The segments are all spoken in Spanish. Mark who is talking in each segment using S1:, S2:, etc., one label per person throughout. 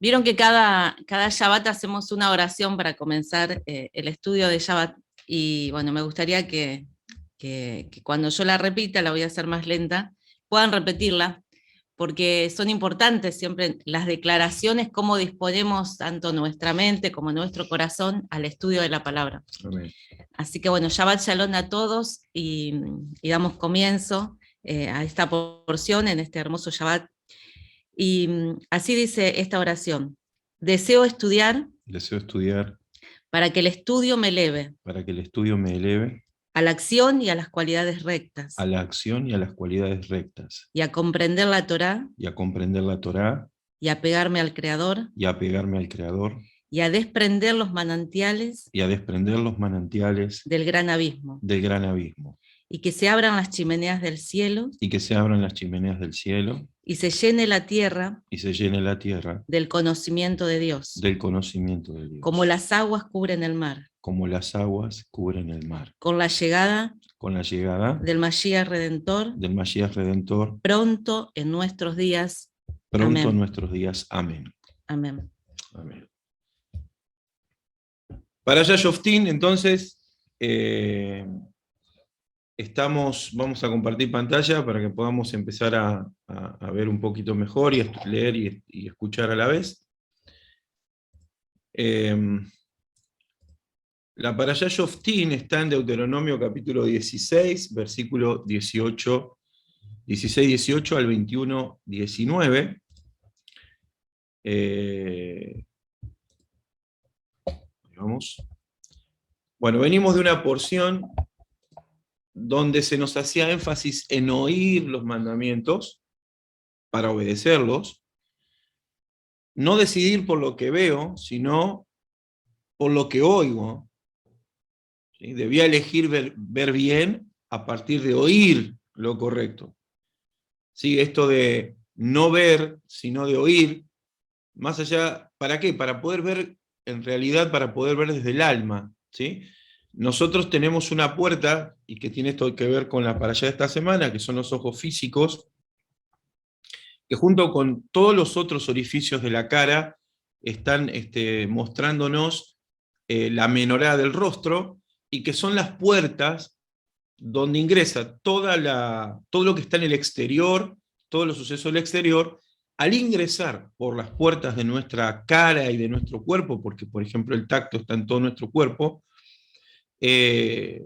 S1: Vieron que cada Shabbat hacemos una oración para comenzar el estudio de Shabbat, y bueno, me gustaría que cuando yo la repita, la voy a hacer más lenta, puedan repetirla, porque son importantes siempre las declaraciones, cómo disponemos tanto nuestra mente como nuestro corazón al estudio de la palabra.
S2: Amén.
S1: Así que bueno, Shabbat Shalom a todos, y damos comienzo a esta porción en este hermoso Shabbat. Y así dice esta oración: deseo estudiar
S2: Deseo estudiar
S1: para que el estudio me eleve
S2: para que el estudio me eleve
S1: a la acción y a las cualidades rectas,
S2: a la acción y a las cualidades rectas,
S1: y a comprender la Torá,
S2: y a comprender la Torá,
S1: y a pegarme al Creador,
S2: y a apegarme al Creador,
S1: y a desprender los manantiales
S2: y a desprender los manantiales
S1: del gran abismo,
S2: del gran abismo,
S1: y que se abran las chimeneas del cielo,
S2: y que se abran las chimeneas del cielo,
S1: y se llene la tierra
S2: y se llene la tierra
S1: del conocimiento de Dios,
S2: del conocimiento de Dios,
S1: como las aguas cubren el mar,
S2: como las aguas cubren el mar.
S1: con la llegada
S2: Con la llegada
S1: del Mashiach Redentor,
S2: del Mashiach Redentor,
S1: pronto en nuestros días.
S2: pronto
S1: Amén.
S2: en nuestros días. Amén.
S1: Amén.
S2: Amén. Para Yashoftín, entonces, vamos a compartir pantalla para que podamos empezar a ver un poquito mejor y a leer y escuchar a la vez. La Parashá Shoftim está en Deuteronomio capítulo 16, versículo 18, 16, 18 al 21, 19. Vamos. Bueno, venimos de una porción donde se nos hacía énfasis en oír los mandamientos para obedecerlos, no decidir por lo que veo, sino por lo que oigo. ¿Sí? Debía elegir ver bien a partir de oír lo correcto. ¿Sí? Esto de no ver, sino de oír, más allá, ¿para qué? Para poder ver, en realidad, para poder ver desde el alma, ¿sí? Nosotros tenemos una puerta, y que tiene esto que ver con la parashá de esta semana, que son los ojos físicos, que junto con todos los otros orificios de la cara, están mostrándonos la menorá del rostro, y que son las puertas donde ingresa todo lo que está en el exterior, todos los sucesos del exterior. Al ingresar por las puertas de nuestra cara y de nuestro cuerpo, porque por ejemplo el tacto está en todo nuestro cuerpo,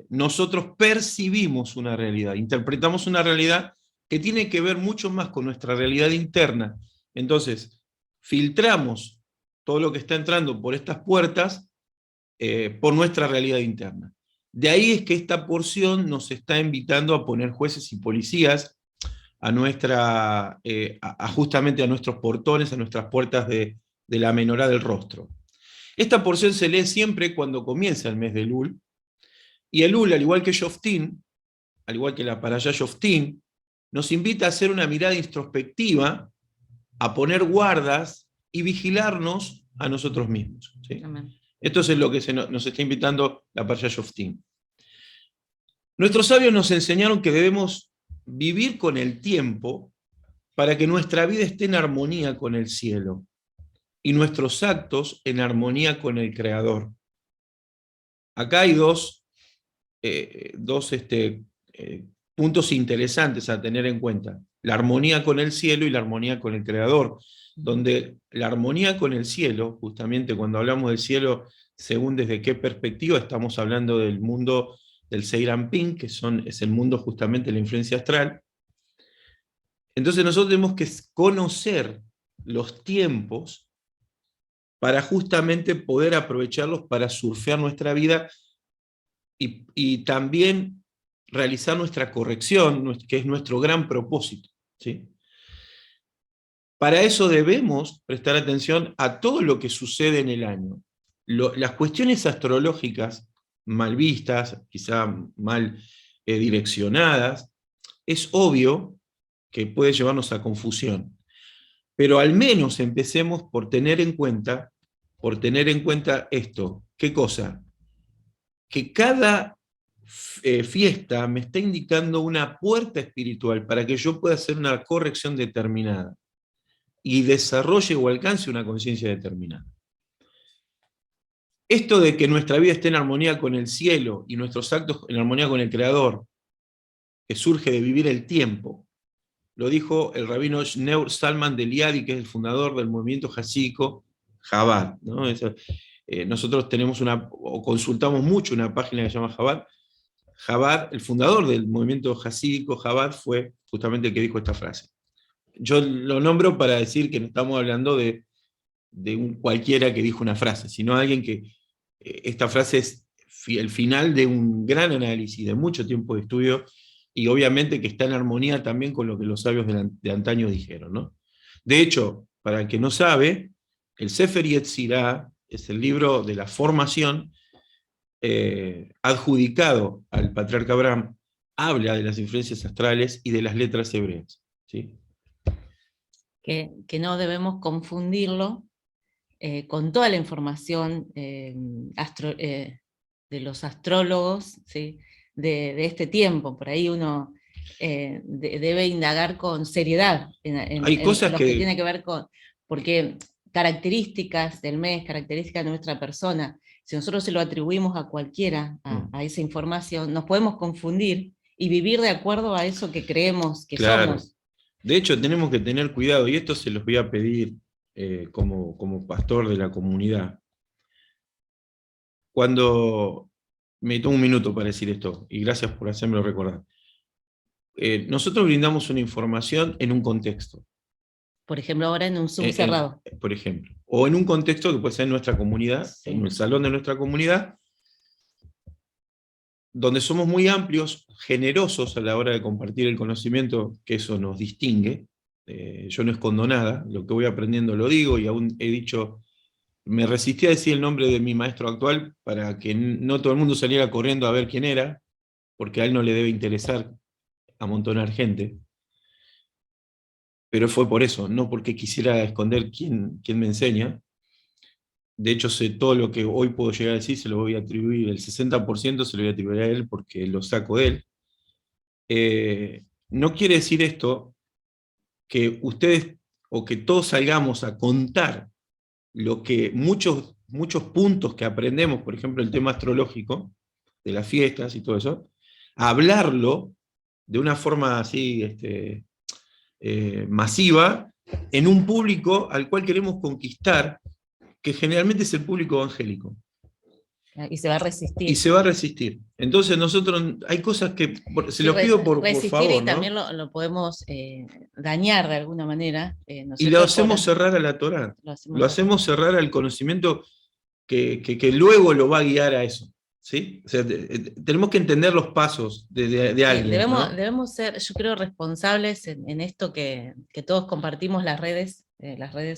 S2: nosotros percibimos una realidad, interpretamos una realidad que tiene que ver mucho más con nuestra realidad interna. Entonces, filtramos todo lo que está entrando por estas puertas por nuestra realidad interna. De ahí es que esta porción nos está invitando a poner jueces y policías justamente a nuestros portones, a nuestras puertas de la menorá del rostro. Esta porción se lee siempre cuando comienza el mes de Elul, y Elul, al igual que Shoftim, al igual que la Parashá Shoftim, nos invita a hacer una mirada introspectiva, a poner guardas y vigilarnos a nosotros mismos. ¿Sí? Esto es lo que nos está invitando la Parashá Shoftim. Nuestros sabios nos enseñaron que debemos vivir con el tiempo para que nuestra vida esté en armonía con el cielo y nuestros actos en armonía con el Creador. Acá hay dos puntos interesantes a tener en cuenta: la armonía con el cielo y la armonía con el Creador, donde la armonía con el cielo, justamente cuando hablamos del cielo, según desde qué perspectiva, estamos hablando del mundo del Seirampín, que es el mundo justamente de la influencia astral. Entonces nosotros tenemos que conocer los tiempos para justamente poder aprovecharlos para surfear nuestra vida y también realizar nuestra corrección, que es nuestro gran propósito. ¿Sí? Para eso debemos prestar atención a todo lo que sucede en el año. Las cuestiones astrológicas mal vistas, quizá mal direccionadas, es obvio que puede llevarnos a confusión. Pero al menos empecemos por tener en cuenta esto. ¿Qué cosa? Que cada fiesta me está indicando una puerta espiritual para que yo pueda hacer una corrección determinada. y desarrolle o alcance una conciencia determinada. Esto de que nuestra vida esté en armonía con el cielo y nuestros actos en armonía con el Creador, que surge de vivir el tiempo, lo dijo el rabino Shneur Zalman de Liadi, que es el fundador del movimiento jasídico Chabad, ¿no? Nosotros tenemos o consultamos mucho una página que se llama Chabad. Chabad, el fundador del movimiento jasídico Chabad, fue justamente el que dijo esta frase. Yo lo nombro para decir que no estamos hablando de un cualquiera que dijo una frase, sino alguien que esta frase es el final de un gran análisis, de mucho tiempo de estudio, y obviamente que está en armonía también con lo que los sabios de antaño dijeron, ¿no? De hecho, para el que no sabe, el Sefer Yetzirah es el libro de la formación adjudicado al patriarca Abraham, habla de las influencias astrales y de las letras hebreas, ¿sí?
S1: Que no debemos confundirlo con toda la información de los astrólogos, ¿sí? de este tiempo. Por ahí uno debe indagar con seriedad
S2: Hay cosas
S1: lo que tiene que ver con, porque características del mes, características de nuestra persona, si nosotros se lo atribuimos a cualquiera, a esa información, nos podemos confundir y vivir de acuerdo a eso que creemos que somos.
S2: De hecho, tenemos que tener cuidado, y esto se los voy a pedir como pastor de la comunidad. Cuando me tomo un minuto para decir esto, y gracias por hacérmelo recordar. Nosotros brindamos una información en un contexto.
S1: Por ejemplo, ahora en un Zoom cerrado.
S2: Por ejemplo. O en un contexto que puede ser en nuestra comunidad, sí, en el salón de nuestra comunidad, donde somos muy amplios, generosos a la hora de compartir el conocimiento, que eso nos distingue. Yo no escondo nada, lo que voy aprendiendo lo digo, y aún he dicho, me resistí a decir el nombre de mi maestro actual, para que no todo el mundo saliera corriendo a ver quién era, porque a él no le debe interesar amontonar gente. Pero fue por eso, no porque quisiera esconder quién me enseña. De hecho, todo lo que hoy puedo llegar a decir se lo voy a atribuir, el 60% se lo voy a atribuir a él porque lo saco de él. No quiere decir esto que ustedes o que todos salgamos a contar lo que muchos puntos que aprendemos, por ejemplo el tema astrológico, de las fiestas y todo eso, a hablarlo de una forma así masiva en un público al cual queremos conquistar, que generalmente es el público evangélico.
S1: Y se va a resistir.
S2: Y se va a resistir. Entonces nosotros, hay cosas que, se los pido por favor,
S1: y también lo podemos dañar de alguna manera.
S2: Y lo hacemos cerrar a la Torá. Lo hacemos cerrar al conocimiento que luego lo va a guiar a eso. ¿Sí? O sea, tenemos que entender los pasos de alguien.
S1: Debemos ser, yo creo, responsables en esto que todos compartimos las redes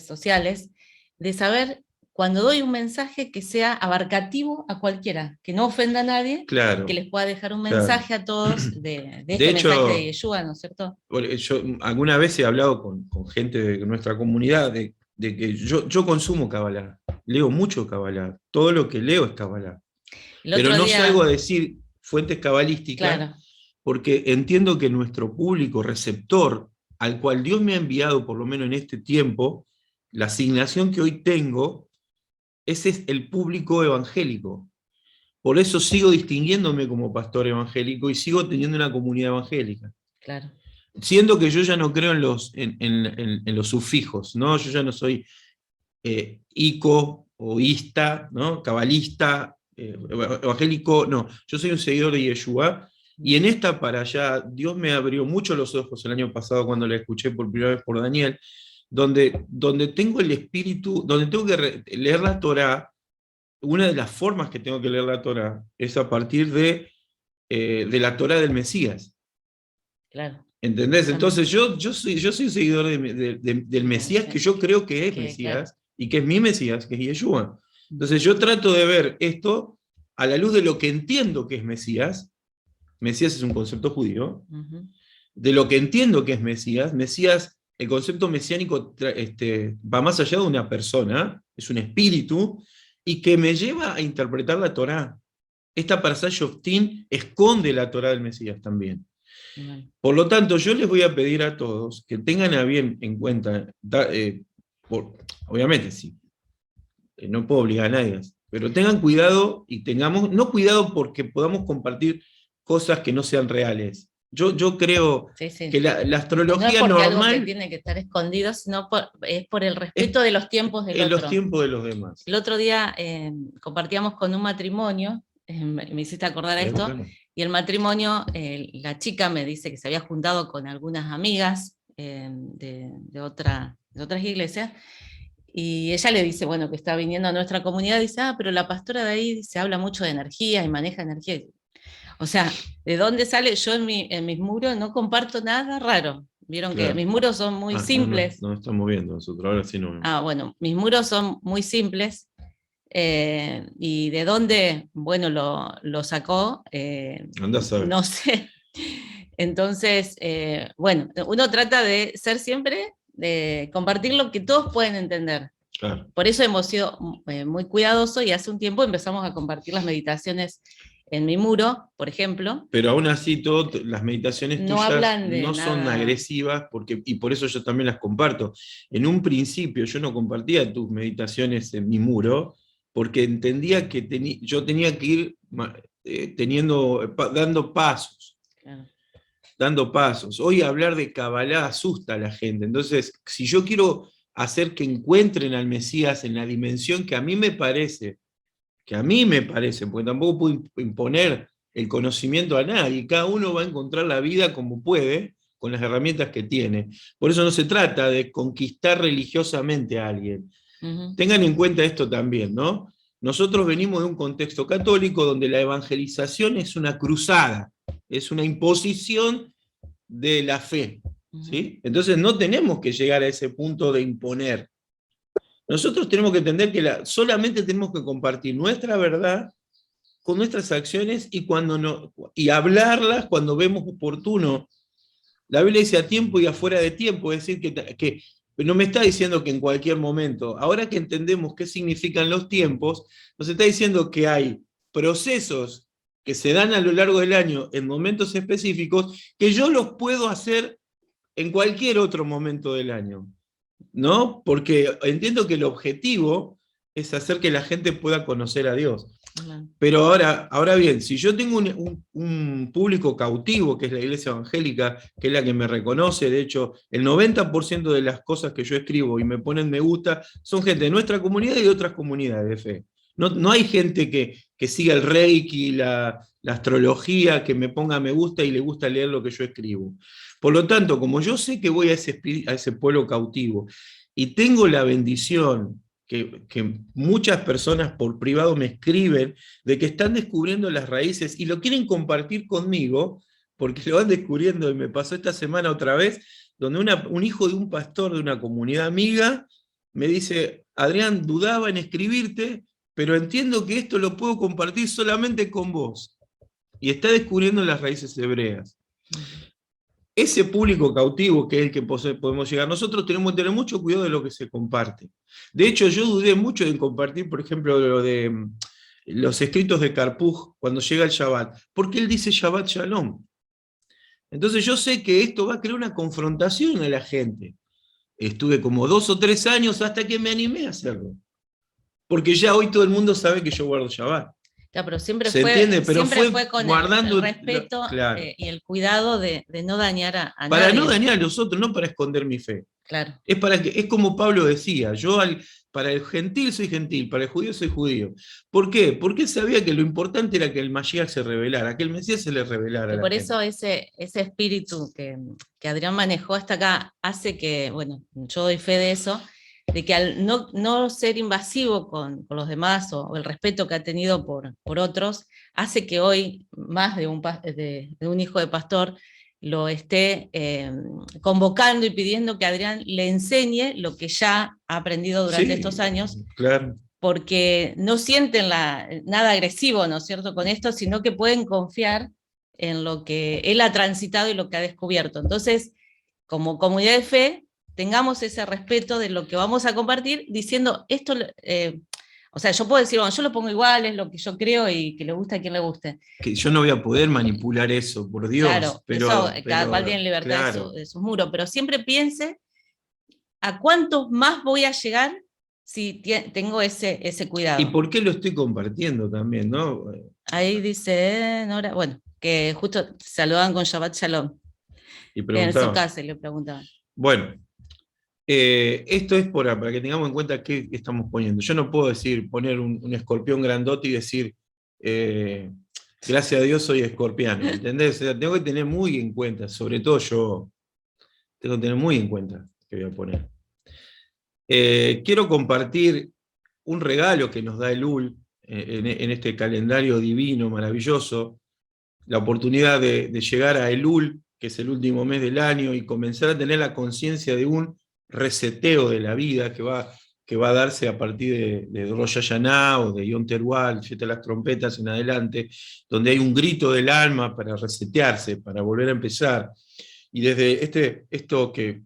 S1: sociales, de saber cuando doy un mensaje que sea abarcativo a cualquiera, que no ofenda a nadie,
S2: claro,
S1: que les pueda dejar un mensaje a todos de este
S2: hecho,
S1: mensaje de Yeshua, ¿no es cierto?
S2: Yo alguna vez he hablado con gente de nuestra comunidad de que yo consumo Kabbalah, leo mucho Kabbalah, todo lo que leo es Kabbalah. Pero no salgo a decir fuentes cabalísticas, claro, porque entiendo que nuestro público receptor, al cual Dios me ha enviado, por lo menos en este tiempo, la asignación que hoy tengo, ese es el público evangélico. Por eso sigo distinguiéndome como pastor evangélico y sigo teniendo una comunidad evangélica.
S1: Claro.
S2: Siendo que yo ya no creo en los sufijos, ¿no? Yo ya no soy ico o ista, ¿no? Cabalista, evangélico, no. Yo soy un seguidor de Yeshua, y en esta para allá, Dios me abrió mucho los ojos el año pasado cuando la escuché por primera vez por Daniel, donde tengo el espíritu, donde tengo que leer la Torá. Una de las formas que tengo que leer la Torá es a partir de la Torá del Mesías.
S1: Claro.
S2: ¿Entendés? Entonces yo soy un seguidor del Mesías, que yo creo que es Mesías, claro, y que es mi Mesías, que es Yeshua. Entonces yo trato de ver esto a la luz de lo que entiendo que es Mesías. Mesías es un concepto judío. De lo que entiendo que es Mesías, el concepto mesiánico va más allá de una persona, es un espíritu, y que me lleva a interpretar la Torá. Esta parashá Shoftim esconde la Torá del Mesías también. Por lo tanto, yo les voy a pedir a todos que tengan a bien en cuenta Obviamente sí, no puedo obligar a nadie, pero tengan cuidado y tengamos, no cuidado porque podamos compartir cosas que no sean reales. Yo creo
S1: Sí, sí.
S2: que la
S1: No es
S2: astrología
S1: porque algo que
S2: normal
S1: tiene que estar escondido, sino es por el
S2: es
S1: respeto de los tiempos del
S2: en los
S1: otro.
S2: tiempos de los demás.
S1: El otro día compartíamos con un matrimonio, me hiciste acordar a esto,
S2: Claro.
S1: y el matrimonio, la chica me dice que se había juntado con algunas amigas de otras iglesias, y ella le dice, bueno, que está viniendo a nuestra comunidad, dice, pero la pastora de ahí se habla mucho de energía y maneja energía. O sea, ¿de dónde sale? Yo en mis muros no comparto nada raro. Vieron que
S2: Claro.
S1: mis muros son muy simples.
S2: No estamos viendo nosotros, ahora sí no.
S1: Bueno, mis muros son muy simples. Y de dónde, bueno, lo sacó,
S2: Andá a saber.
S1: no sé. Entonces, bueno, uno trata de ser siempre, de compartir lo que todos pueden entender.
S2: Claro.
S1: Por eso hemos sido muy cuidadosos y hace un tiempo empezamos a compartir las meditaciones en mi muro, por ejemplo.
S2: Pero aún así, las meditaciones
S1: no
S2: tuyas
S1: hablan de
S2: no
S1: nada.
S2: son agresivas, y por eso yo también las comparto. En un principio yo no compartía tus meditaciones en mi muro, porque entendía que yo tenía que ir dando pasos.
S1: Claro.
S2: Dando pasos. Hoy hablar de Kabbalah asusta a la gente. Entonces, si yo quiero hacer que encuentren al Mesías en la dimensión que a mí me parece, porque tampoco puedo imponer el conocimiento a nadie, cada uno va a encontrar la vida como puede, con las herramientas que tiene. Por eso no se trata de conquistar religiosamente a alguien.
S1: Uh-huh.
S2: Tengan en cuenta esto también, ¿no? Nosotros venimos de un contexto católico donde la evangelización es una cruzada, es una imposición de la fe, ¿sí? Entonces no tenemos que llegar a ese punto de imponer. Nosotros tenemos que entender que solamente tenemos que compartir nuestra verdad con nuestras acciones y hablarlas cuando vemos oportuno. La Biblia dice a tiempo y afuera de tiempo, es decir, que no me está diciendo que en cualquier momento. Ahora que entendemos qué significan los tiempos, nos está diciendo que hay procesos que se dan a lo largo del año en momentos específicos que yo los puedo hacer en cualquier otro momento del año, ¿no? Porque entiendo que el objetivo es hacer que la gente pueda conocer a Dios. Pero ahora bien, si yo tengo un público cautivo, que es la iglesia evangélica, que es la que me reconoce, de hecho, el 90% de las cosas que yo escribo y me ponen me gusta, son gente de nuestra comunidad y de otras comunidades de fe. No hay gente que siga el Reiki, la astrología, que me ponga me gusta y le gusta leer lo que yo escribo. Por lo tanto, como yo sé que voy a ese pueblo cautivo y tengo la bendición que muchas personas por privado me escriben de que están descubriendo las raíces y lo quieren compartir conmigo, porque lo van descubriendo, y me pasó esta semana otra vez, donde un hijo de un pastor de una comunidad amiga me dice, Adrián, dudaba en escribirte, pero entiendo que esto lo puedo compartir solamente con vos. Y está descubriendo las raíces hebreas. Ese público cautivo, que es el que podemos llegar, nosotros tenemos que tener mucho cuidado de lo que se comparte. De hecho, yo dudé mucho en compartir, por ejemplo, lo de los escritos de Carpuj cuando llega el Shabbat, porque él dice Shabbat Shalom. Entonces yo sé que esto va a crear una confrontación a la gente. Estuve como 2 o 3 años hasta que me animé a hacerlo. Porque ya hoy todo el mundo sabe que yo guardo Shabbat.
S1: Claro, pero siempre
S2: Pero
S1: fue con guardando el respeto claro. Y el cuidado de no dañar a nadie.
S2: Para no dañar a los otros, no para esconder mi fe.
S1: Claro.
S2: Es como Pablo decía, para el gentil soy gentil, para el judío soy judío. ¿Por qué? Porque él sabía que lo importante era que el Mashiach se revelara, que el Mesías se le revelara.
S1: Y por eso ese espíritu que Adrián manejó hasta acá hace que, bueno, yo doy fe de eso, de que al no ser invasivo con los demás o el respeto que ha tenido por otros, hace que hoy más de un hijo de pastor lo esté convocando y pidiendo que Adrián le enseñe lo que ya ha aprendido durante estos años,
S2: claro.
S1: Porque no sienten nada agresivo, ¿no es cierto?, con esto, sino que pueden confiar en lo que él ha transitado y lo que ha descubierto. Entonces, como comunidad de fe, tengamos ese respeto de lo que vamos a compartir, diciendo esto, o sea, yo puedo decir, bueno, yo lo pongo igual, es lo que yo creo y que le guste a quien le guste.
S2: Que yo no voy a poder manipular eso, por Dios.
S1: Claro, cada cual tiene libertad de sus muros, pero siempre piense ¿A cuántos más voy a llegar si tengo ese cuidado?
S2: ¿Y por qué lo estoy compartiendo también, no?
S1: Ahí dice Nora, bueno, que justo saludaban con Shabbat Shalom,
S2: Y
S1: que en su
S2: preguntaba.
S1: casa le preguntaban.
S2: Bueno, esto es para que tengamos en cuenta qué estamos poniendo. Yo no puedo decir, poner un escorpión grandote y decir, gracias a Dios soy escorpiano, ¿entendés? O sea, tengo que tener muy en cuenta, sobre todo yo, tengo que tener muy en cuenta qué voy a poner. Quiero compartir un regalo que nos da Elul en este calendario divino, maravilloso, la oportunidad de llegar a Elul, que es el último mes del año, y comenzar a tener la conciencia de un reseteo de la vida que va a darse a partir de Rosh Hashanah o de Yom Teruah, Fiesta de las Trompetas en adelante, donde hay un grito del alma para resetearse, para volver a empezar. Y desde esto que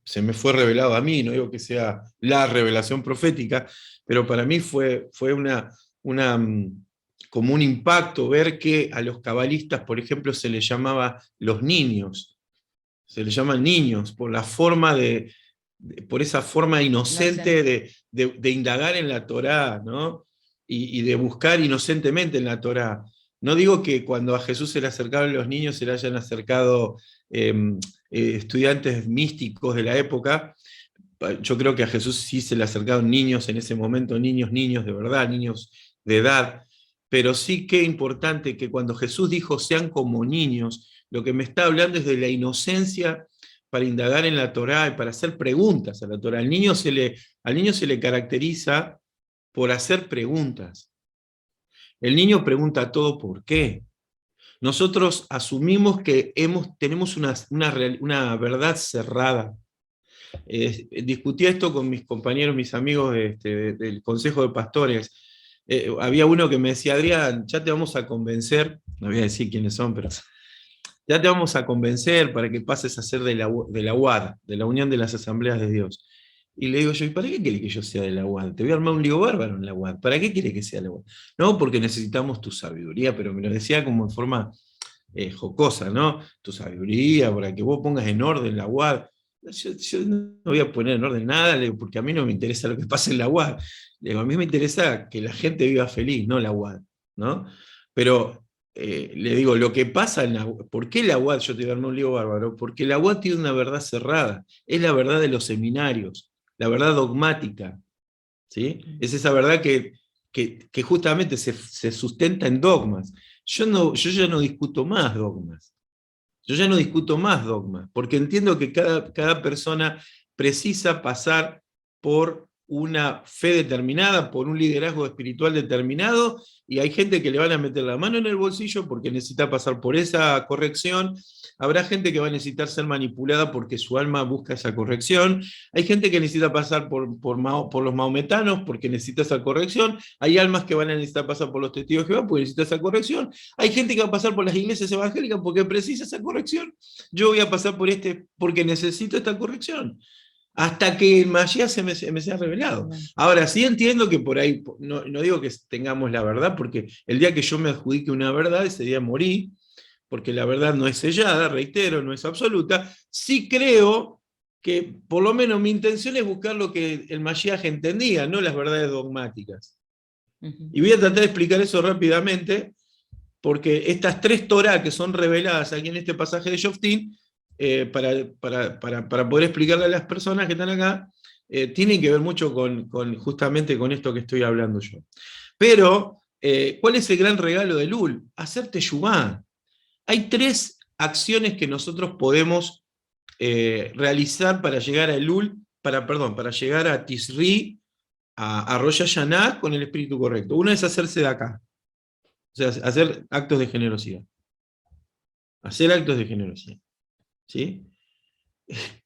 S2: se me fue revelado a mí, no digo que sea la revelación profética, pero para mí fue como un impacto ver que a los cabalistas, por ejemplo, se les llamaba los niños, se les llaman niños por la forma por esa forma inocente de indagar en la Torá, ¿no? Y de buscar inocentemente en la Torá. No digo que cuando a Jesús se le acercaban los niños se le hayan acercado estudiantes místicos de la época. Yo creo que a Jesús sí se le acercaron niños en ese momento, niños de verdad, niños de edad, pero sí que importante que cuando Jesús dijo sean como niños, lo que me está hablando es de la inocencia para indagar en la Torá y para hacer preguntas a la Torá. Al niño se le caracteriza por hacer preguntas. El niño pregunta todo por qué. Nosotros asumimos que tenemos una verdad cerrada. Discutía esto con mis compañeros, mis amigos del Consejo de Pastores. Había uno que me decía, Adrián, ya te vamos a convencer, no voy a decir quiénes son, pero ya te vamos a convencer para que pases a ser de la UAD, de la Unión de las Asambleas de Dios. Y le digo yo, ¿y para qué quiere que yo sea de la UAD? Te voy a armar un lío bárbaro en la UAD. ¿Para qué quiere que sea de la UAD? No, porque necesitamos tu sabiduría, pero me lo decía como en forma jocosa, ¿no? Tu sabiduría, para que vos pongas en orden la UAD. Yo no voy a poner en orden nada, porque a mí no me interesa lo que pasa en la UAD. A mí me interesa que la gente viva feliz, no la UAD, ¿no? Pero le digo, lo que pasa en la UAD, ¿por qué la UAD? Yo te digo, un lío bárbaro, porque la UAD tiene una verdad cerrada, es la verdad de los seminarios, la verdad dogmática, ¿sí? Es esa verdad que justamente se sustenta en dogmas. Yo ya no discuto más dogmas. Yo ya no discuto más dogmas, porque entiendo que cada persona precisa pasar por una fe determinada, por un liderazgo espiritual determinado, y hay gente que le van a meter la mano en el bolsillo porque necesita pasar por esa corrección. Habrá gente que va a necesitar ser manipulada porque su alma busca esa corrección. Hay gente que necesita pasar por los maometanos porque necesita esa corrección. Hay almas que van a necesitar pasar por los testigos de Jehová porque necesita esa corrección. Hay gente que va a pasar por las iglesias evangélicas porque precisa esa corrección. Yo voy a pasar por porque necesito esta corrección. Hasta que el Mashiach se me sea revelado. Ahora, sí entiendo que por ahí, no digo que tengamos la verdad, porque el día que yo me adjudique una verdad, ese día morí, porque la verdad no es sellada, reitero, no es absoluta. Sí creo que por lo menos mi intención es buscar lo que el Mashiach entendía, no las verdades dogmáticas. Y voy a tratar de explicar eso rápidamente, porque estas tres Torah que son reveladas aquí en este pasaje de Shoftim, para poder explicarle a las personas que están acá, tienen que ver mucho justamente con esto que estoy hablando yo. Pero, ¿cuál es el gran regalo de Elul? Hacer teshuvá. Hay tres acciones que nosotros podemos realizar para llegar a Elul, para llegar a Tisri, a Rosh Hashanah con el espíritu correcto. Una es hacerse de acá, o sea, hacer actos de generosidad. Hacer actos de generosidad. ¿Sí?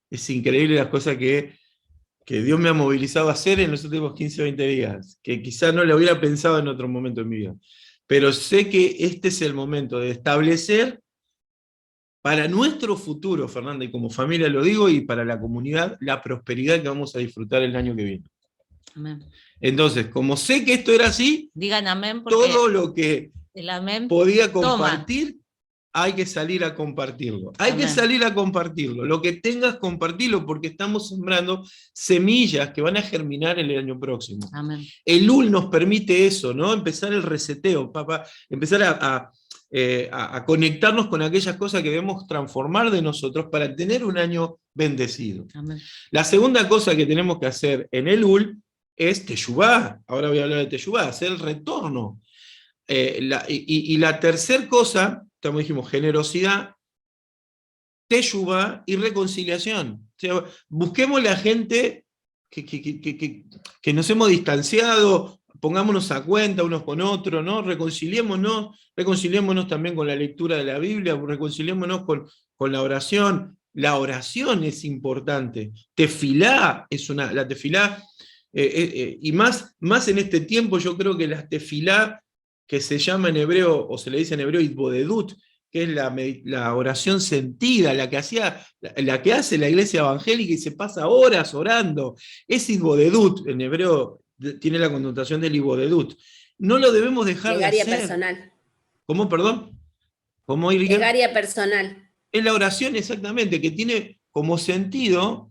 S2: Es increíble las cosas que Dios me ha movilizado a hacer en los últimos 15 o 20 días, que quizás no lo hubiera pensado en otro momento en mi vida. Pero sé que este es el momento de establecer para nuestro futuro, Fernanda, y como familia lo digo, y para la comunidad, la prosperidad que vamos a disfrutar el año que viene.
S1: Amén.
S2: Entonces, como sé que esto era así,
S1: digan amén, porque
S2: todo lo que
S1: el amén
S2: podía compartir, hay que salir a compartirlo. Hay que
S1: Amén.
S2: salir a compartirlo. Lo que tengas, compartirlo, porque estamos sembrando semillas que van a germinar el año próximo.
S1: Amén.
S2: El UL nos permite eso, ¿no? Empezar el reseteo, empezar a conectarnos con aquellas cosas que debemos transformar de nosotros para tener un año bendecido.
S1: Amén.
S2: La segunda cosa que tenemos que hacer en el UL es teshuvá. Ahora voy a hablar de teshuvá, hacer el retorno. Y la tercera cosa, como dijimos, generosidad, teshuvá y reconciliación. O sea, busquemos la gente que nos hemos distanciado, pongámonos a cuenta unos con otros, ¿no? Reconciliémonos también con la lectura de la Biblia, reconciliémonos con la oración. La oración es importante. Tefilá es la tefilá, y más en este tiempo, yo creo que la tefilá, que se llama en hebreo, o se le dice en hebreo, itbodedut, que es la oración sentida, la que hace la iglesia evangélica y se pasa horas orando. Es itbodedut, en hebreo tiene la connotación del itbodedut. No lo debemos dejar
S3: Plegaria
S2: de hacer.
S3: personal.
S2: ¿Cómo, perdón? ¿Cómo, Irger?
S3: Plegaria personal.
S2: Es la oración exactamente, que tiene como sentido,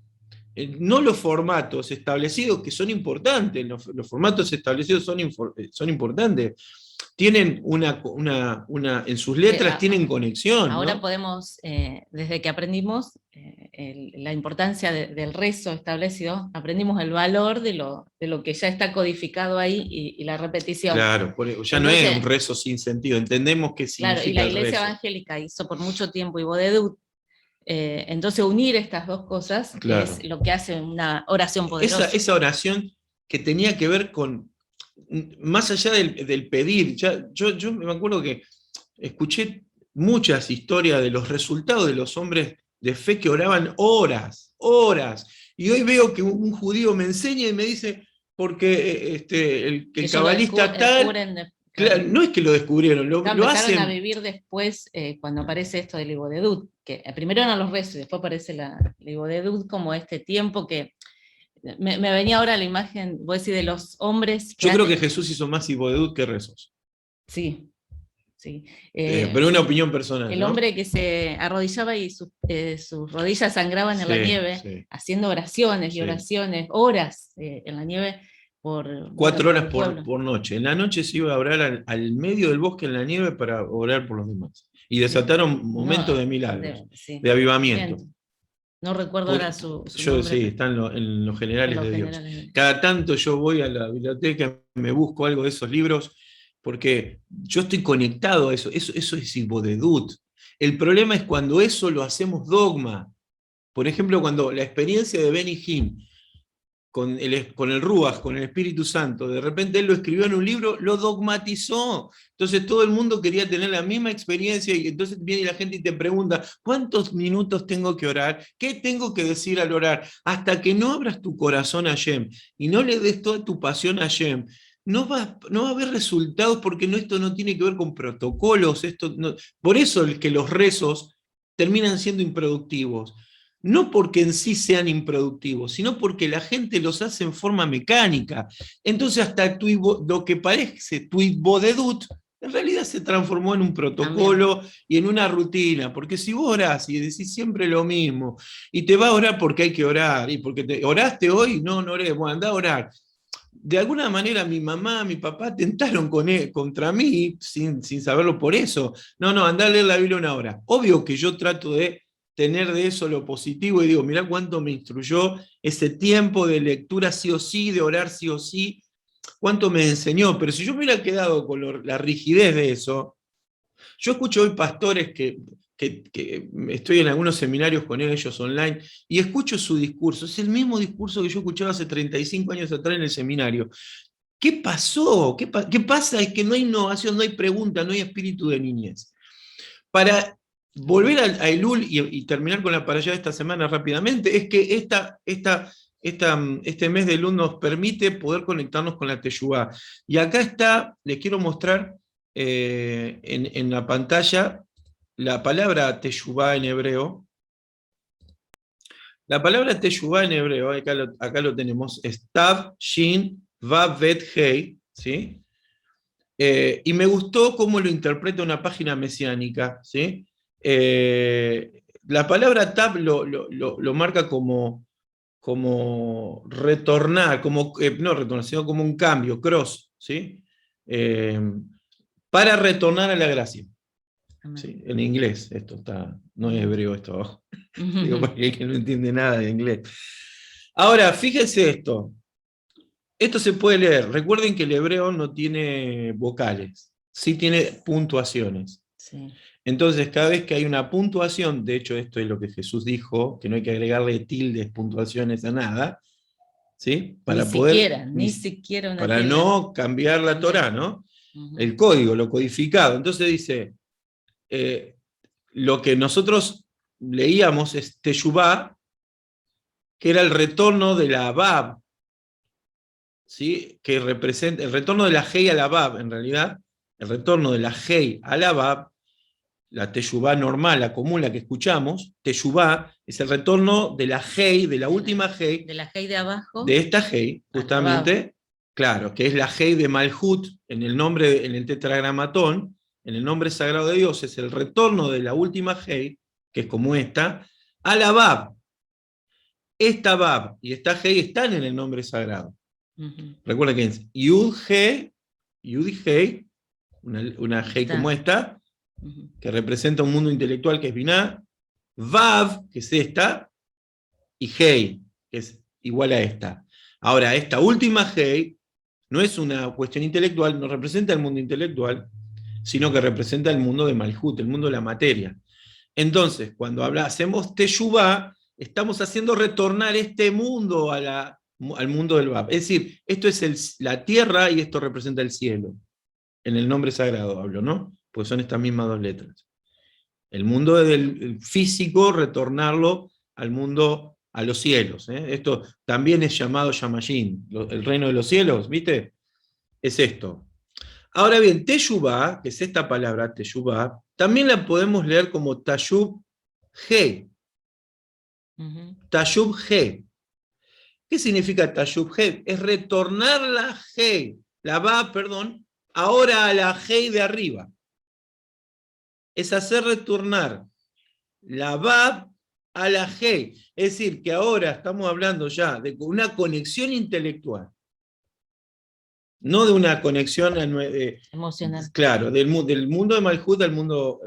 S2: no los formatos establecidos, que son importantes, los formatos establecidos son importantes, tienen en sus letras tienen conexión.
S1: Ahora
S2: ¿no?
S1: podemos, desde que aprendimos la importancia del rezo establecido, aprendimos el valor de lo que ya está codificado ahí y la repetición.
S2: Claro, ya no es un rezo sin sentido, entendemos qué significa.
S1: Claro, y la iglesia
S2: rezo.
S1: evangélica hizo por mucho tiempo Ibodedut. Entonces unir estas dos cosas es lo que hace una oración poderosa.
S2: Esa oración que tenía que ver con, más allá del pedir, yo me acuerdo que escuché muchas historias de los resultados de los hombres de fe que oraban horas, y hoy veo que un judío me enseña y me dice, porque el cabalista tal... Claro, no es que lo descubrieron, lo hacen.
S1: A vivir después, cuando aparece esto del Ibodedut, que primero eran los rezos y después aparece la Ibodedut como este tiempo que me venía ahora la imagen, vos decís, de los hombres.
S2: Yo creo que Jesús hizo más Ibodedut que rezos.
S1: Sí.
S2: Pero una opinión personal.
S1: El hombre que se arrodillaba y sus rodillas sangraban en la nieve, haciendo oraciones y oraciones, horas en la nieve.
S2: 4 horas por noche. En la noche se iba a orar al medio del bosque en la nieve para orar por los demás. Y desataron momentos de milagros, de avivamiento.
S1: No recuerdo ahora su
S2: nombre. Sí, está en los generales de Dios. Cada tanto yo voy a la biblioteca, me busco algo de esos libros, porque yo estoy conectado a eso. Eso es Ibodedut. El problema es cuando eso lo hacemos dogma. Por ejemplo, cuando la experiencia de Benny Hinn, con el Ruach, con el Espíritu Santo, de repente él lo escribió en un libro, lo dogmatizó. Entonces todo el mundo quería tener la misma experiencia, y entonces viene la gente y te pregunta, ¿cuántos minutos tengo que orar? ¿Qué tengo que decir al orar? Hasta que no abras tu corazón a Hashem y no le des toda tu pasión a Hashem, no va a haber resultados, porque esto no tiene que ver con protocolos. Por eso es que los rezos terminan siendo improductivos. No porque en sí sean improductivos, sino porque la gente los hace en forma mecánica. Entonces hasta lo que parece tu Ibodedut, en realidad se transformó en un protocolo y en una rutina. Porque si vos orás y decís siempre lo mismo, y te va a orar porque hay que orar, y porque oraste hoy, no oré, bueno, andá a orar. De alguna manera mi mamá, mi papá tentaron contra mí, sin saberlo por eso. No, andá a leer la Biblia 1 hora. Obvio que yo trato de tener de eso lo positivo, y digo, mirá cuánto me instruyó ese tiempo de lectura sí o sí, de orar sí o sí, cuánto me enseñó. Pero si yo me hubiera quedado con la rigidez de eso, yo escucho hoy pastores que estoy en algunos seminarios con ellos online, y escucho su discurso, es el mismo discurso que yo escuchaba hace 35 años atrás en el seminario. ¿Qué pasó? ¿Qué pasa? Es que no hay innovación, no hay pregunta, no hay espíritu de niñez. Para volver a Elul y terminar con la parashá de esta semana rápidamente, es que este mes de Elul nos permite poder conectarnos con la Teshuvá. Y acá está, les quiero mostrar en la pantalla la palabra Teshuvá en hebreo. La palabra Teshuvá en hebreo, acá lo tenemos, es Tav, Shin, Vav, Bet, Hei, ¿sí? Y me gustó cómo lo interpreta una página mesiánica, ¿sí? La palabra tab lo marca como retornar, no retornar, sino como un cambio, cross, ¿sí? Eh, para retornar a la gracia. ¿Sí? En inglés, esto está, no es hebreo esto abajo. Digo, para el que no entiende nada de inglés. Ahora, fíjense esto. Esto se puede leer. Recuerden que el hebreo no tiene vocales, sí tiene puntuaciones.
S1: Sí.
S2: Entonces, cada vez que hay una puntuación, de hecho esto es lo que Jesús dijo, que no hay que agregarle tildes, puntuaciones a nada, ¿sí? Para
S1: Ni siquiera una
S2: para
S1: tilde.
S2: no cambiar la Torá, ¿no? El código, lo codificado. Entonces dice, lo que nosotros leíamos es Teshuvá, que era el retorno de la Bab, ¿sí? Que representa el retorno de la Hei a la Bab, en realidad, el retorno de la Hei a la Bab, la Teshuvá normal, la común, la que escuchamos, Teshuvá es el retorno de la Hei, de la última Hei,
S1: de la Hei de abajo,
S2: de esta Hei, justamente, claro, que es la Hei de Malhut, en el nombre, en el tetragramatón, en el nombre sagrado de Dios, es el retorno de la última Hei, que es como esta, a la Bab. Esta Bab y esta Hei están en el nombre sagrado. Recuerda que es Yud He, Yud y Hei, una Hei como esta, que representa un mundo intelectual que es Binah, Vav, que es esta, y Hei, que es igual a esta. Ahora, esta última Hei no es una cuestión intelectual, no representa el mundo intelectual, sino que representa el mundo de Malhut, el mundo de la materia. Entonces, cuando hacemos Teshuvá, estamos haciendo retornar este mundo al mundo del Bab. Es decir, esto es la tierra y esto representa el cielo. En el nombre sagrado hablo, ¿no? Pues son estas mismas dos letras. El mundo del físico, retornarlo al mundo, a los cielos. Esto también es llamado Yamayín, el reino de los cielos, ¿viste? Es esto. Ahora bien, Teshuvá, que es esta palabra, Teshuvá, también la podemos leer como Tashub He. Tashub He. ¿Qué significa Tashub He? Es retornar la He, la Ba, perdón, ahora a la He de arriba. Es hacer retornar la Bab a la He. Es decir, que ahora estamos hablando ya de una conexión intelectual. No de una conexión
S1: emocional.
S2: Claro, del mundo de Malhut al mundo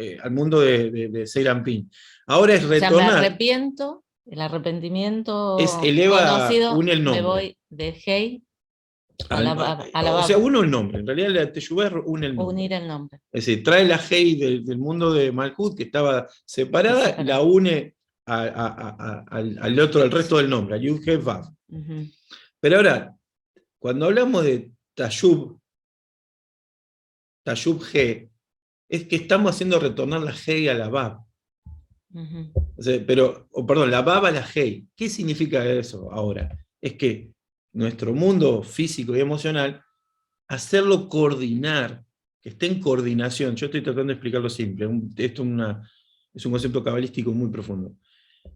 S2: de Serampín. Ahora es retornar.
S1: O sea, me arrepiento, el arrepentimiento conocido,
S2: une el nombre.
S1: Me voy de Hei a la Bab.
S2: O sea, une el nombre. En realidad la Teshuvá une el nombre.
S1: Unir el nombre.
S2: Es decir, trae la Hei del mundo de Malhut, que estaba separada, la une al resto del nombre, a Yud He Vav. Pero ahora, cuando hablamos de Tashub He, es que estamos haciendo retornar la Hei a la Bab. O sea, perdón, la Bab a la Hei. ¿Qué significa eso ahora? Es que nuestro mundo físico y emocional, hacerlo coordinar, que esté en coordinación. Yo estoy tratando de explicarlo simple. Esto es un concepto cabalístico muy profundo.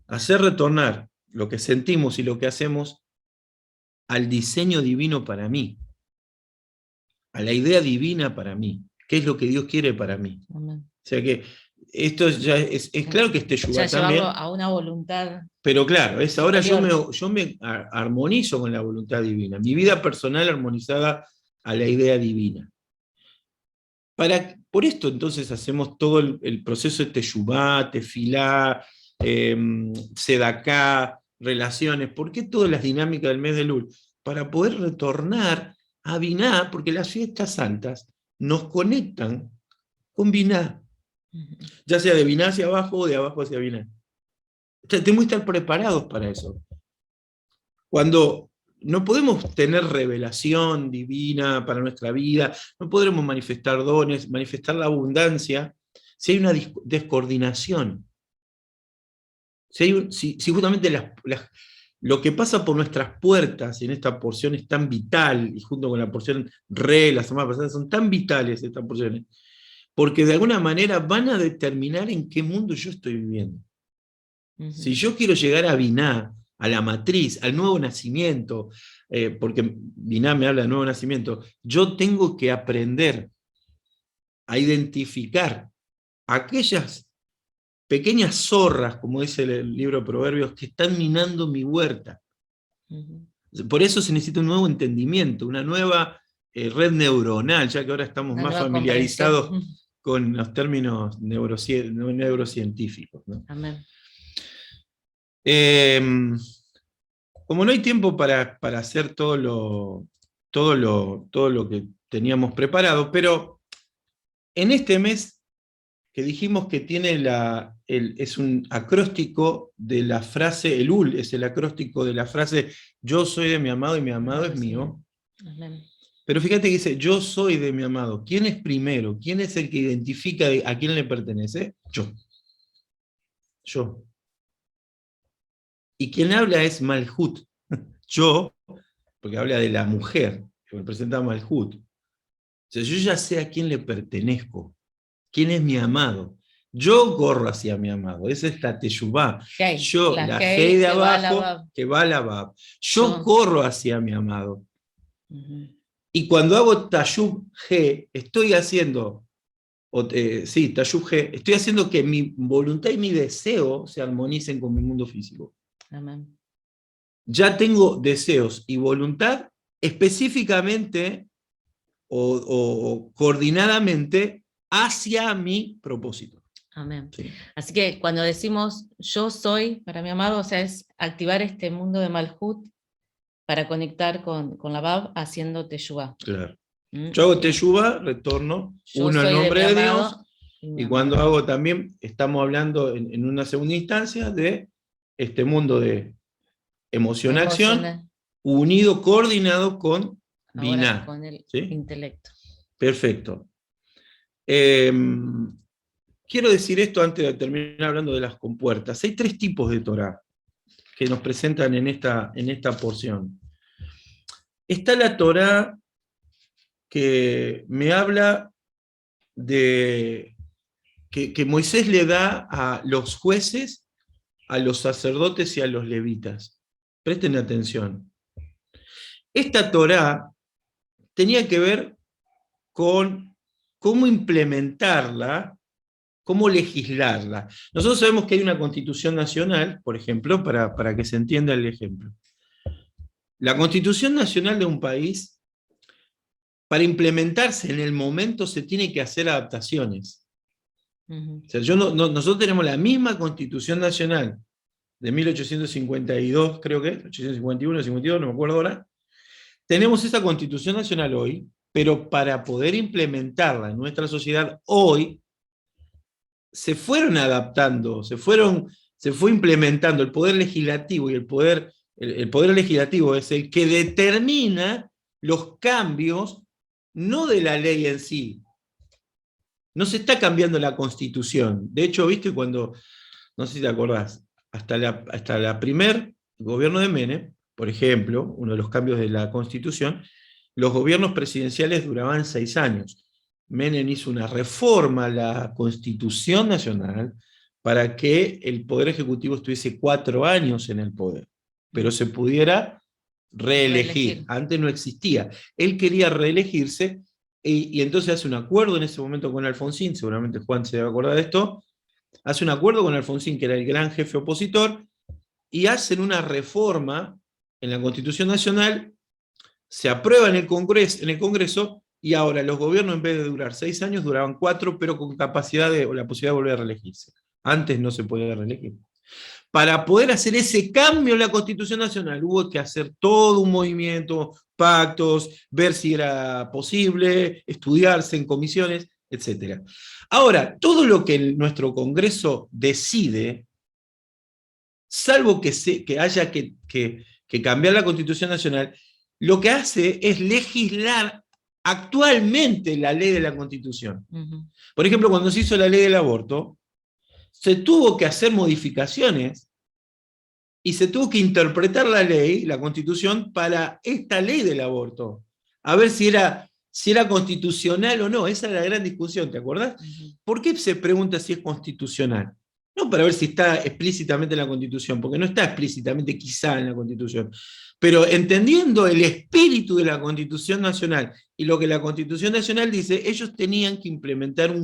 S2: Hacer retornar lo que sentimos y lo que hacemos al diseño divino para mí, a la idea divina para mí, qué es lo que Dios quiere para mí. Amén. O sea que esto ya es claro que es Teshuvá también.
S1: A una voluntad.
S2: Pero claro, ahora yo me armonizo con la voluntad divina, mi vida personal armonizada a la idea divina. Por esto entonces hacemos todo el proceso de Teshuvá, Tefilá, Sedaká, relaciones. ¿Por qué todas las dinámicas del mes de Elul? Para poder retornar a Biná, porque las fiestas santas nos conectan con Biná. Ya sea de Biná hacia abajo o de abajo hacia Biná. O sea, tenemos que estar preparados para eso. Cuando no podemos tener revelación divina para nuestra vida, no podremos manifestar dones, manifestar la abundancia, si hay una descoordinación. Si justamente lo que pasa por nuestras puertas en esta porción es tan vital, y junto con la porción la semana pasada, son tan vitales estas porciones, porque de alguna manera van a determinar en qué mundo yo estoy viviendo. Si yo quiero llegar a Biná, a la matriz, al nuevo nacimiento, porque Biná me habla de nuevo nacimiento, yo tengo que aprender a identificar aquellas pequeñas zorras, como dice el libro de Proverbios, que están minando mi huerta. Por eso se necesita un nuevo entendimiento, una nueva red neuronal, ya que ahora estamos más familiarizados con los términos neurocientíficos, ¿no?
S1: Amén.
S2: Como no hay tiempo para hacer todo lo que teníamos preparado, pero en este mes que dijimos que tiene es un acróstico de la frase, el UL es el acróstico de la frase yo soy de mi amado y mi amado es mío.
S1: Amén.
S2: Pero fíjate que dice yo soy de mi amado. ¿Quién es primero? ¿Quién es el que identifica a quién le pertenece? Yo. Yo. Y quien habla es Malhut. Yo, porque habla de la mujer, que representa a Malhut. O sea, yo ya sé a quién le pertenezco. ¿Quién es mi amado? Yo corro hacia mi amado. Esa es la teshuvá. Yo, la Hei de abajo, que va a la Bab. Yo corro hacia mi amado. Y cuando hago Tashub G, estoy haciendo, Tashub G, estoy haciendo que mi voluntad y mi deseo se armonicen con mi mundo físico.
S1: Amén.
S2: Ya tengo deseos y voluntad específicamente o coordinadamente hacia mi propósito.
S1: Amén.
S2: Sí.
S1: Así que cuando decimos yo soy para mi amado, o sea, es activar este mundo de Malhut para conectar con la Bab haciendo Teshuvah.
S2: Claro. Yo hago Teshuvah, retorno, uno el nombre de Dios, y cuando hago también, estamos hablando en una segunda instancia de este mundo de emoción-acción, unido, coordinado con Binah.
S1: Con el
S2: ¿sí?
S1: intelecto.
S2: Perfecto. Quiero decir esto antes de terminar hablando de las compuertas. Hay 3 tipos de Torah que nos presentan en esta porción. Está la Torah que me habla de que Moisés le da a los jueces, a los sacerdotes y a los levitas. Presten atención. Esta Torah tenía que ver con cómo implementarla, cómo legislarla. Nosotros sabemos que hay una Constitución Nacional, por ejemplo, para que se entienda el ejemplo. La Constitución Nacional de un país, para implementarse en el momento, se tiene que hacer adaptaciones. O sea, nosotros tenemos la misma Constitución Nacional de 1852, creo que, 1851, 52, no me acuerdo ahora. Tenemos esa Constitución Nacional hoy, pero para poder implementarla en nuestra sociedad hoy, se fueron adaptando, se fue implementando el poder legislativo, y el poder legislativo es el que determina los cambios, no de la ley en sí. No se está cambiando la Constitución. De hecho, viste, cuando, no sé si te acordás, hasta la primer gobierno de Menem, por ejemplo, uno de los cambios de la Constitución, los gobiernos presidenciales duraban 6 años. Menem hizo una reforma a la Constitución Nacional para que el Poder Ejecutivo estuviese 4 años en el poder, pero se pudiera reelegir. Antes no existía. Él quería reelegirse, y entonces hace un acuerdo en ese momento con Alfonsín, seguramente Juan se debe acordar de esto, hace un acuerdo con Alfonsín, que era el gran jefe opositor, y hacen una reforma en la Constitución Nacional, se aprueba en el Congreso, y ahora los gobiernos, en vez de durar 6 años, duraban 4, pero con capacidad o la posibilidad de volver a reelegirse. Antes no se podía reelegir. Para poder hacer ese cambio en la Constitución Nacional, hubo que hacer todo un movimiento, pactos, ver si era posible, estudiarse en comisiones, etc. Ahora, todo lo que nuestro Congreso decide, salvo que haya que cambiar la Constitución Nacional, lo que hace es legislar actualmente la ley de la Constitución. Por ejemplo, cuando se hizo la ley del aborto, se tuvo que hacer modificaciones y se tuvo que interpretar la ley, la Constitución, para esta ley del aborto. A ver si era constitucional o no. Esa es la gran discusión, ¿te acordás? ¿Por qué se pregunta si es constitucional? No para ver si está explícitamente en la Constitución, porque no está explícitamente quizá en la Constitución, pero entendiendo el espíritu de la Constitución Nacional y lo que la Constitución Nacional dice, ellos tenían que implementar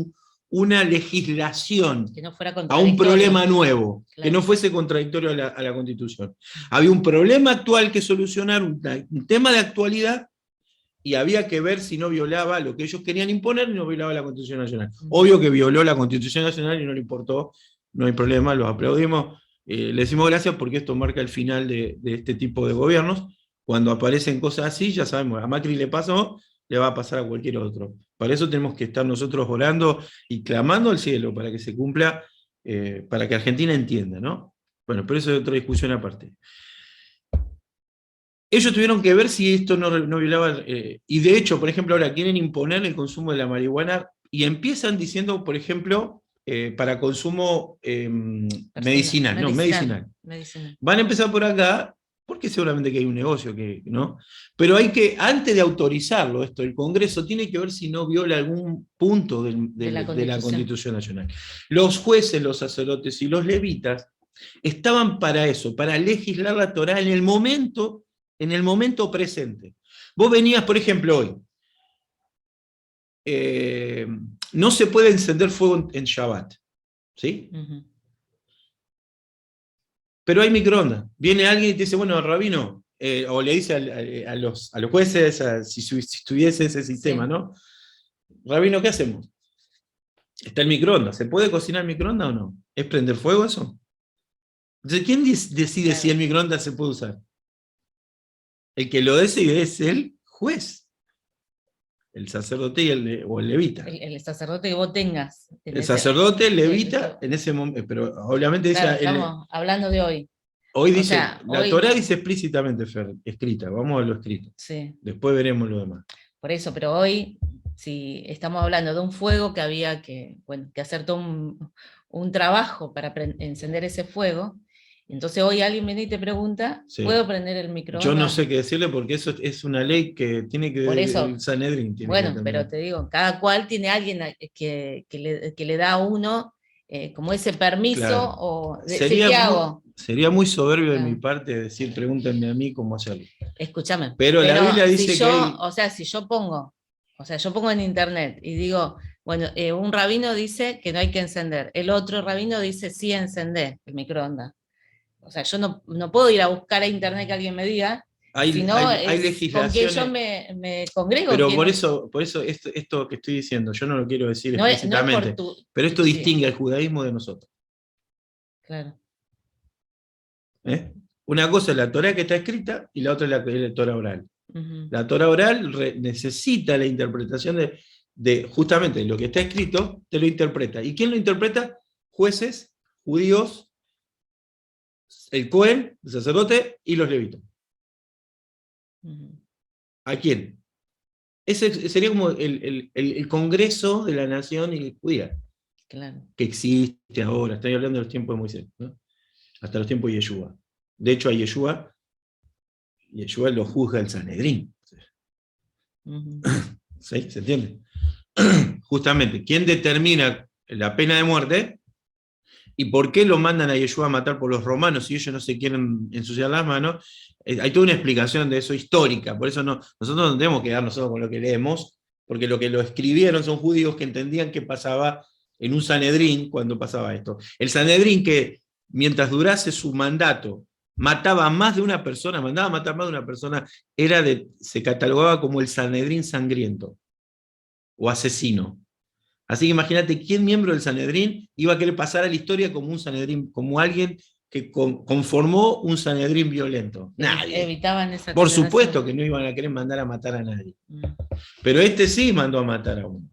S2: una legislación
S1: Que no fuera
S2: a un
S1: contradictorio.
S2: problema nuevo,
S1: Claro.
S2: que no fuese contradictorio a la Constitución. Había un problema actual que solucionar, un tema de actualidad, y había que ver si no violaba lo que ellos querían imponer y no violaba la Constitución Nacional. Obvio que violó la Constitución Nacional y no le importó, no hay problema, los aplaudimos, le decimos gracias porque esto marca el final de este tipo de gobiernos. Cuando aparecen cosas así, ya sabemos, a Macri le pasó, le va a pasar a cualquier otro. Para eso tenemos que estar nosotros orando y clamando al cielo para que se cumpla, para que Argentina entienda, ¿no? Bueno, pero eso es otra discusión aparte. Ellos tuvieron que ver si esto no violaba, y de hecho, por ejemplo, ahora quieren imponer el consumo de la marihuana y empiezan diciendo, por ejemplo, para consumo medicinal. Van a empezar por acá, porque seguramente que hay un negocio, ¿no? Pero hay que, antes de autorizarlo esto, el Congreso tiene que ver si no viola algún punto de la Constitución Nacional. Los jueces, los sacerdotes y los levitas estaban para eso, para legislar la Torá en el momento presente. Vos venías, por ejemplo, hoy, no se puede encender fuego en Shabbat, ¿sí?
S1: Uh-huh.
S2: Pero hay microondas. Viene alguien y te dice, bueno, rabino, o le dice a los jueces, si tuviese ese sistema, sí, ¿no? Rabino, ¿qué hacemos? Está el microondas. ¿Se puede cocinar en microondas o no? ¿Es prender fuego eso? Entonces, ¿quién decide, claro, si el microondas se puede usar? El que lo decide es el juez, el sacerdote o el levita.
S1: El sacerdote que vos tengas.
S2: El sacerdote, el levita, en ese momento, pero obviamente
S1: claro, estamos hablando de hoy.
S2: Hoy dice, la Torá dice explícitamente, Fer, escrita, vamos a lo escrito.
S1: Sí.
S2: Después veremos lo demás.
S1: Por eso, pero hoy, si estamos hablando de un fuego que había que hacer todo un trabajo para encender ese fuego. Entonces hoy alguien viene y te pregunta, sí, ¿puedo prender el microondas?
S2: Yo no sé qué decirle porque eso es una ley que tiene que ver el Sanedrín.
S1: Bueno, pero te digo, cada cual tiene alguien que le da a uno como ese permiso, claro, o ¿qué hago?
S2: Sería muy soberbio, claro, de mi parte decir, pregúntenme a mí cómo hacerlo.
S1: Escúchame.
S2: Pero la Biblia dice que
S1: o sea, si yo pongo en internet y digo, bueno, un rabino dice que no hay que encender, el otro rabino dice sí encender el microondas. O sea, yo no puedo ir a buscar a internet que alguien me diga, sino
S2: hay legislaciones,
S1: con que yo me congrego.
S2: Pero por eso esto que estoy diciendo, yo no lo quiero decir explícitamente, pero esto distingue al judaísmo de nosotros.
S1: Claro.
S2: Una cosa es la Torá que está escrita y la otra es la Torá oral. Uh-huh. La Torá oral necesita la interpretación de justamente lo que está escrito, te lo interpreta. ¿Y quién lo interpreta? Jueces, judíos, el Cohen, el sacerdote y los levitas. Uh-huh. ¿A quién? Ese sería como el Congreso de la Nación judía, claro, que existe ahora. Estoy hablando de los tiempos de Moisés, ¿no? Hasta los tiempos de Yeshua. De hecho, a Yeshua lo juzga el Sanedrín. Uh-huh. ¿Sí? ¿Se entiende? Justamente, ¿quién determina la pena de muerte? ¿Y por qué lo mandan a Yeshua a matar por los romanos si ellos no se quieren ensuciar las manos? Hay toda una explicación de eso histórica, por eso nosotros no tenemos que quedar nosotros con lo que leemos, porque lo que lo escribieron son judíos que entendían qué pasaba en un Sanedrín cuando pasaba esto. El Sanedrín que, mientras durase su mandato, mataba a más de una persona, mandaba a matar más de una persona, se catalogaba como el Sanedrín sangriento o asesino. Así que imagínate quién miembro del Sanedrín iba a querer pasar a la historia como un Sanedrín, como alguien que conformó un Sanedrín violento. Nadie.
S1: Evitaban esa
S2: Por supuesto que no iban a querer mandar a matar a nadie. Pero sí mandó a matar a uno.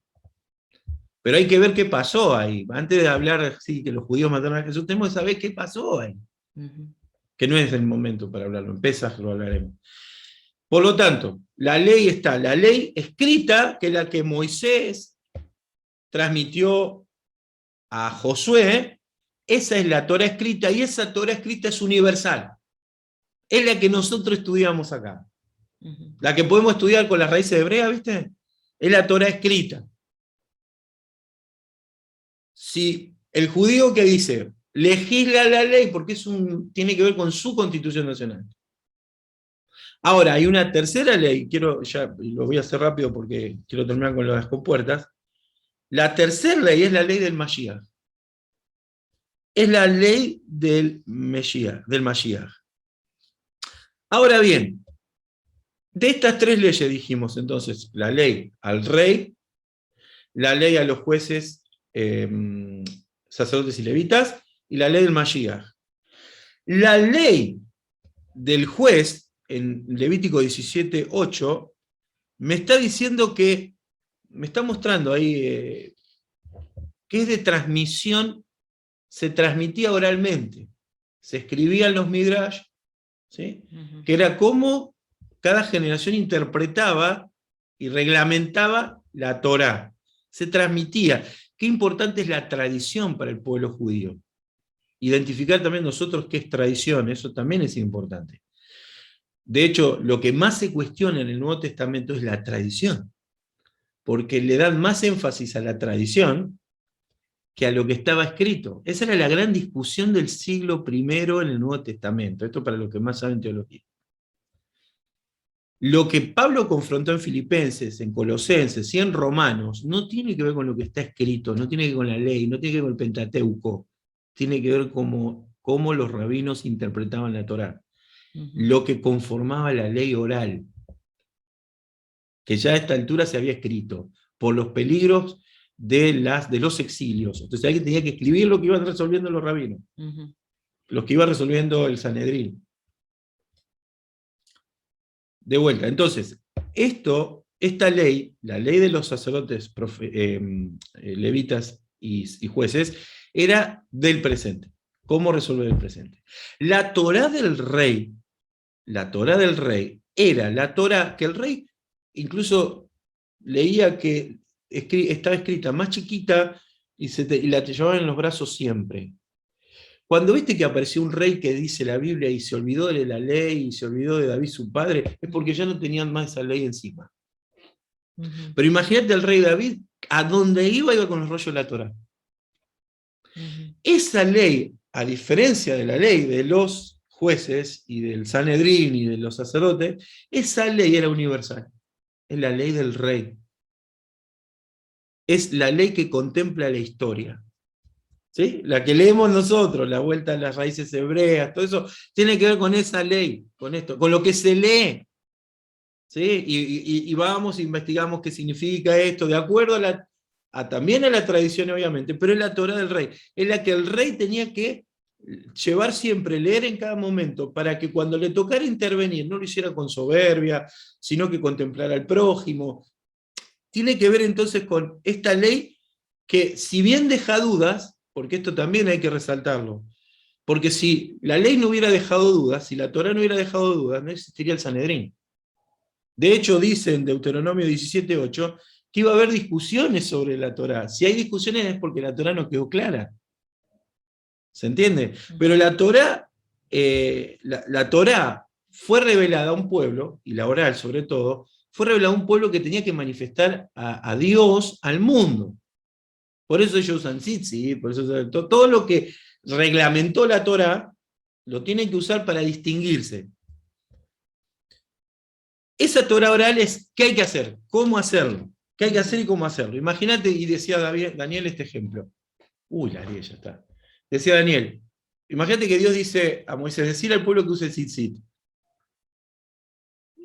S2: Pero hay que ver qué pasó ahí. Antes de hablar, sí, que los judíos mataron a Jesús, tenemos que saber qué pasó ahí. Uh-huh. Que no es el momento para hablarlo. En Pesaj lo hablaremos. Por lo tanto, la ley está, la ley escrita, que es la que Moisés transmitió a Josué, esa es la Torá escrita, y esa Torá escrita es universal. Es la que nosotros estudiamos acá. Uh-huh. La que podemos estudiar con las raíces hebreas, ¿viste? Es la Torá escrita. Si el judío que dice, legisla la ley, porque tiene que ver con su Constitución Nacional. Ahora, hay una tercera ley, ya lo voy a hacer rápido porque quiero terminar con las compuertas, La tercera ley es la ley del Mashiach. Es la ley del Mashiach. Ahora bien, de estas tres leyes dijimos entonces, la ley al rey, la ley a los jueces, sacerdotes y levitas, y la ley del Mashiach. La ley del juez, en Levítico 17:8, me está diciendo que, me está mostrando ahí que es de transmisión, se transmitía oralmente, se escribían los midrash, ¿sí? Que era cómo cada generación interpretaba y reglamentaba la Torá. Se transmitía. Qué importante es la tradición para el pueblo judío. Identificar también nosotros qué es tradición, eso también es importante. De hecho, lo que más se cuestiona en el Nuevo Testamento es la tradición, porque le dan más énfasis a la tradición que a lo que estaba escrito. Esa era la gran discusión del siglo I en el Nuevo Testamento. Esto para los que más saben teología. Lo que Pablo confrontó en Filipenses, en Colosenses y en Romanos no tiene que ver con lo que está escrito, no tiene que ver con la ley, no tiene que ver con el Pentateuco, tiene que ver con cómo los rabinos interpretaban la Torá. Lo que conformaba la ley oral, que ya a esta altura se había escrito, por los peligros de los exilios. Entonces alguien tenía que escribir lo que iban resolviendo los rabinos, los que iba resolviendo el Sanedrín. De vuelta, entonces, esta ley, la ley de los sacerdotes, levitas y jueces, era del presente. ¿Cómo resolver el presente? La Torá del rey era la Torá que el rey incluso leía que estaba escrita más chiquita y la te llevaban en los brazos siempre. Cuando viste que apareció un rey que dice la Biblia y se olvidó de la ley y se olvidó de David su padre, es porque ya no tenían más esa ley encima. Pero imagínate al rey David, a donde iba con los rollos de la Torá. Esa ley, a diferencia de la ley de los jueces y del Sanedrín y de los sacerdotes, esa ley era universal. Es la ley del rey. Es la ley que contempla la historia. ¿Sí? La que leemos nosotros, la vuelta a las raíces hebreas, todo eso tiene que ver con esa ley, con esto, con lo que se lee. ¿Sí? Y vamos, investigamos qué significa esto, de acuerdo también a la tradición, obviamente, pero es la Torá del rey. Es la que el rey tenía que llevar siempre, leer en cada momento, para que cuando le tocara intervenir, no lo hiciera con soberbia, sino que contemplara al prójimo. Tiene que ver entonces con esta ley que, si bien deja dudas, porque esto también hay que resaltarlo, porque si la ley no hubiera dejado dudas, si la Torá no hubiera dejado dudas, no existiría el Sanedrín. De hecho, dice en Deuteronomio 17:8 que iba a haber discusiones sobre la Torá. Si hay discusiones es porque la Torá no quedó clara. ¿Se entiende? Pero la Torá, la Torá fue revelada a un pueblo, y la oral sobre todo, fue revelada a un pueblo que tenía que manifestar a Dios al mundo. Por eso ellos usan tzitzit, por eso todo lo que reglamentó la Torá lo tienen que usar para distinguirse. Esa Torá oral es ¿qué hay que hacer? ¿Cómo hacerlo? ¿Qué hay que hacer y cómo hacerlo? Imagínate, y decía Daniel este ejemplo. Uy, la ya está. Decía Daniel, imagínate que Dios dice a Moisés, decirle al pueblo que use tzitzit.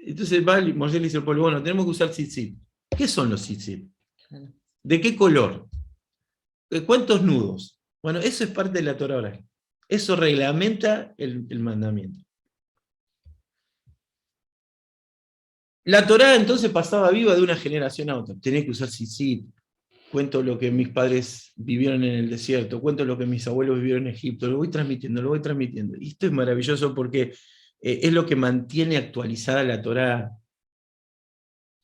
S2: Entonces Moisés le dice al pueblo, bueno, tenemos que usar tzitzit. ¿Qué son los tzitzit? ¿De qué color? ¿Cuántos nudos? Bueno, eso es parte de la Torá oral. Eso reglamenta el mandamiento. La Torá entonces pasaba viva de una generación a otra. Tenés que usar tzitzit. Cuento lo que mis padres vivieron en el desierto, cuento lo que mis abuelos vivieron en Egipto, lo voy transmitiendo. Y esto es maravilloso porque es lo que mantiene actualizada la Torá.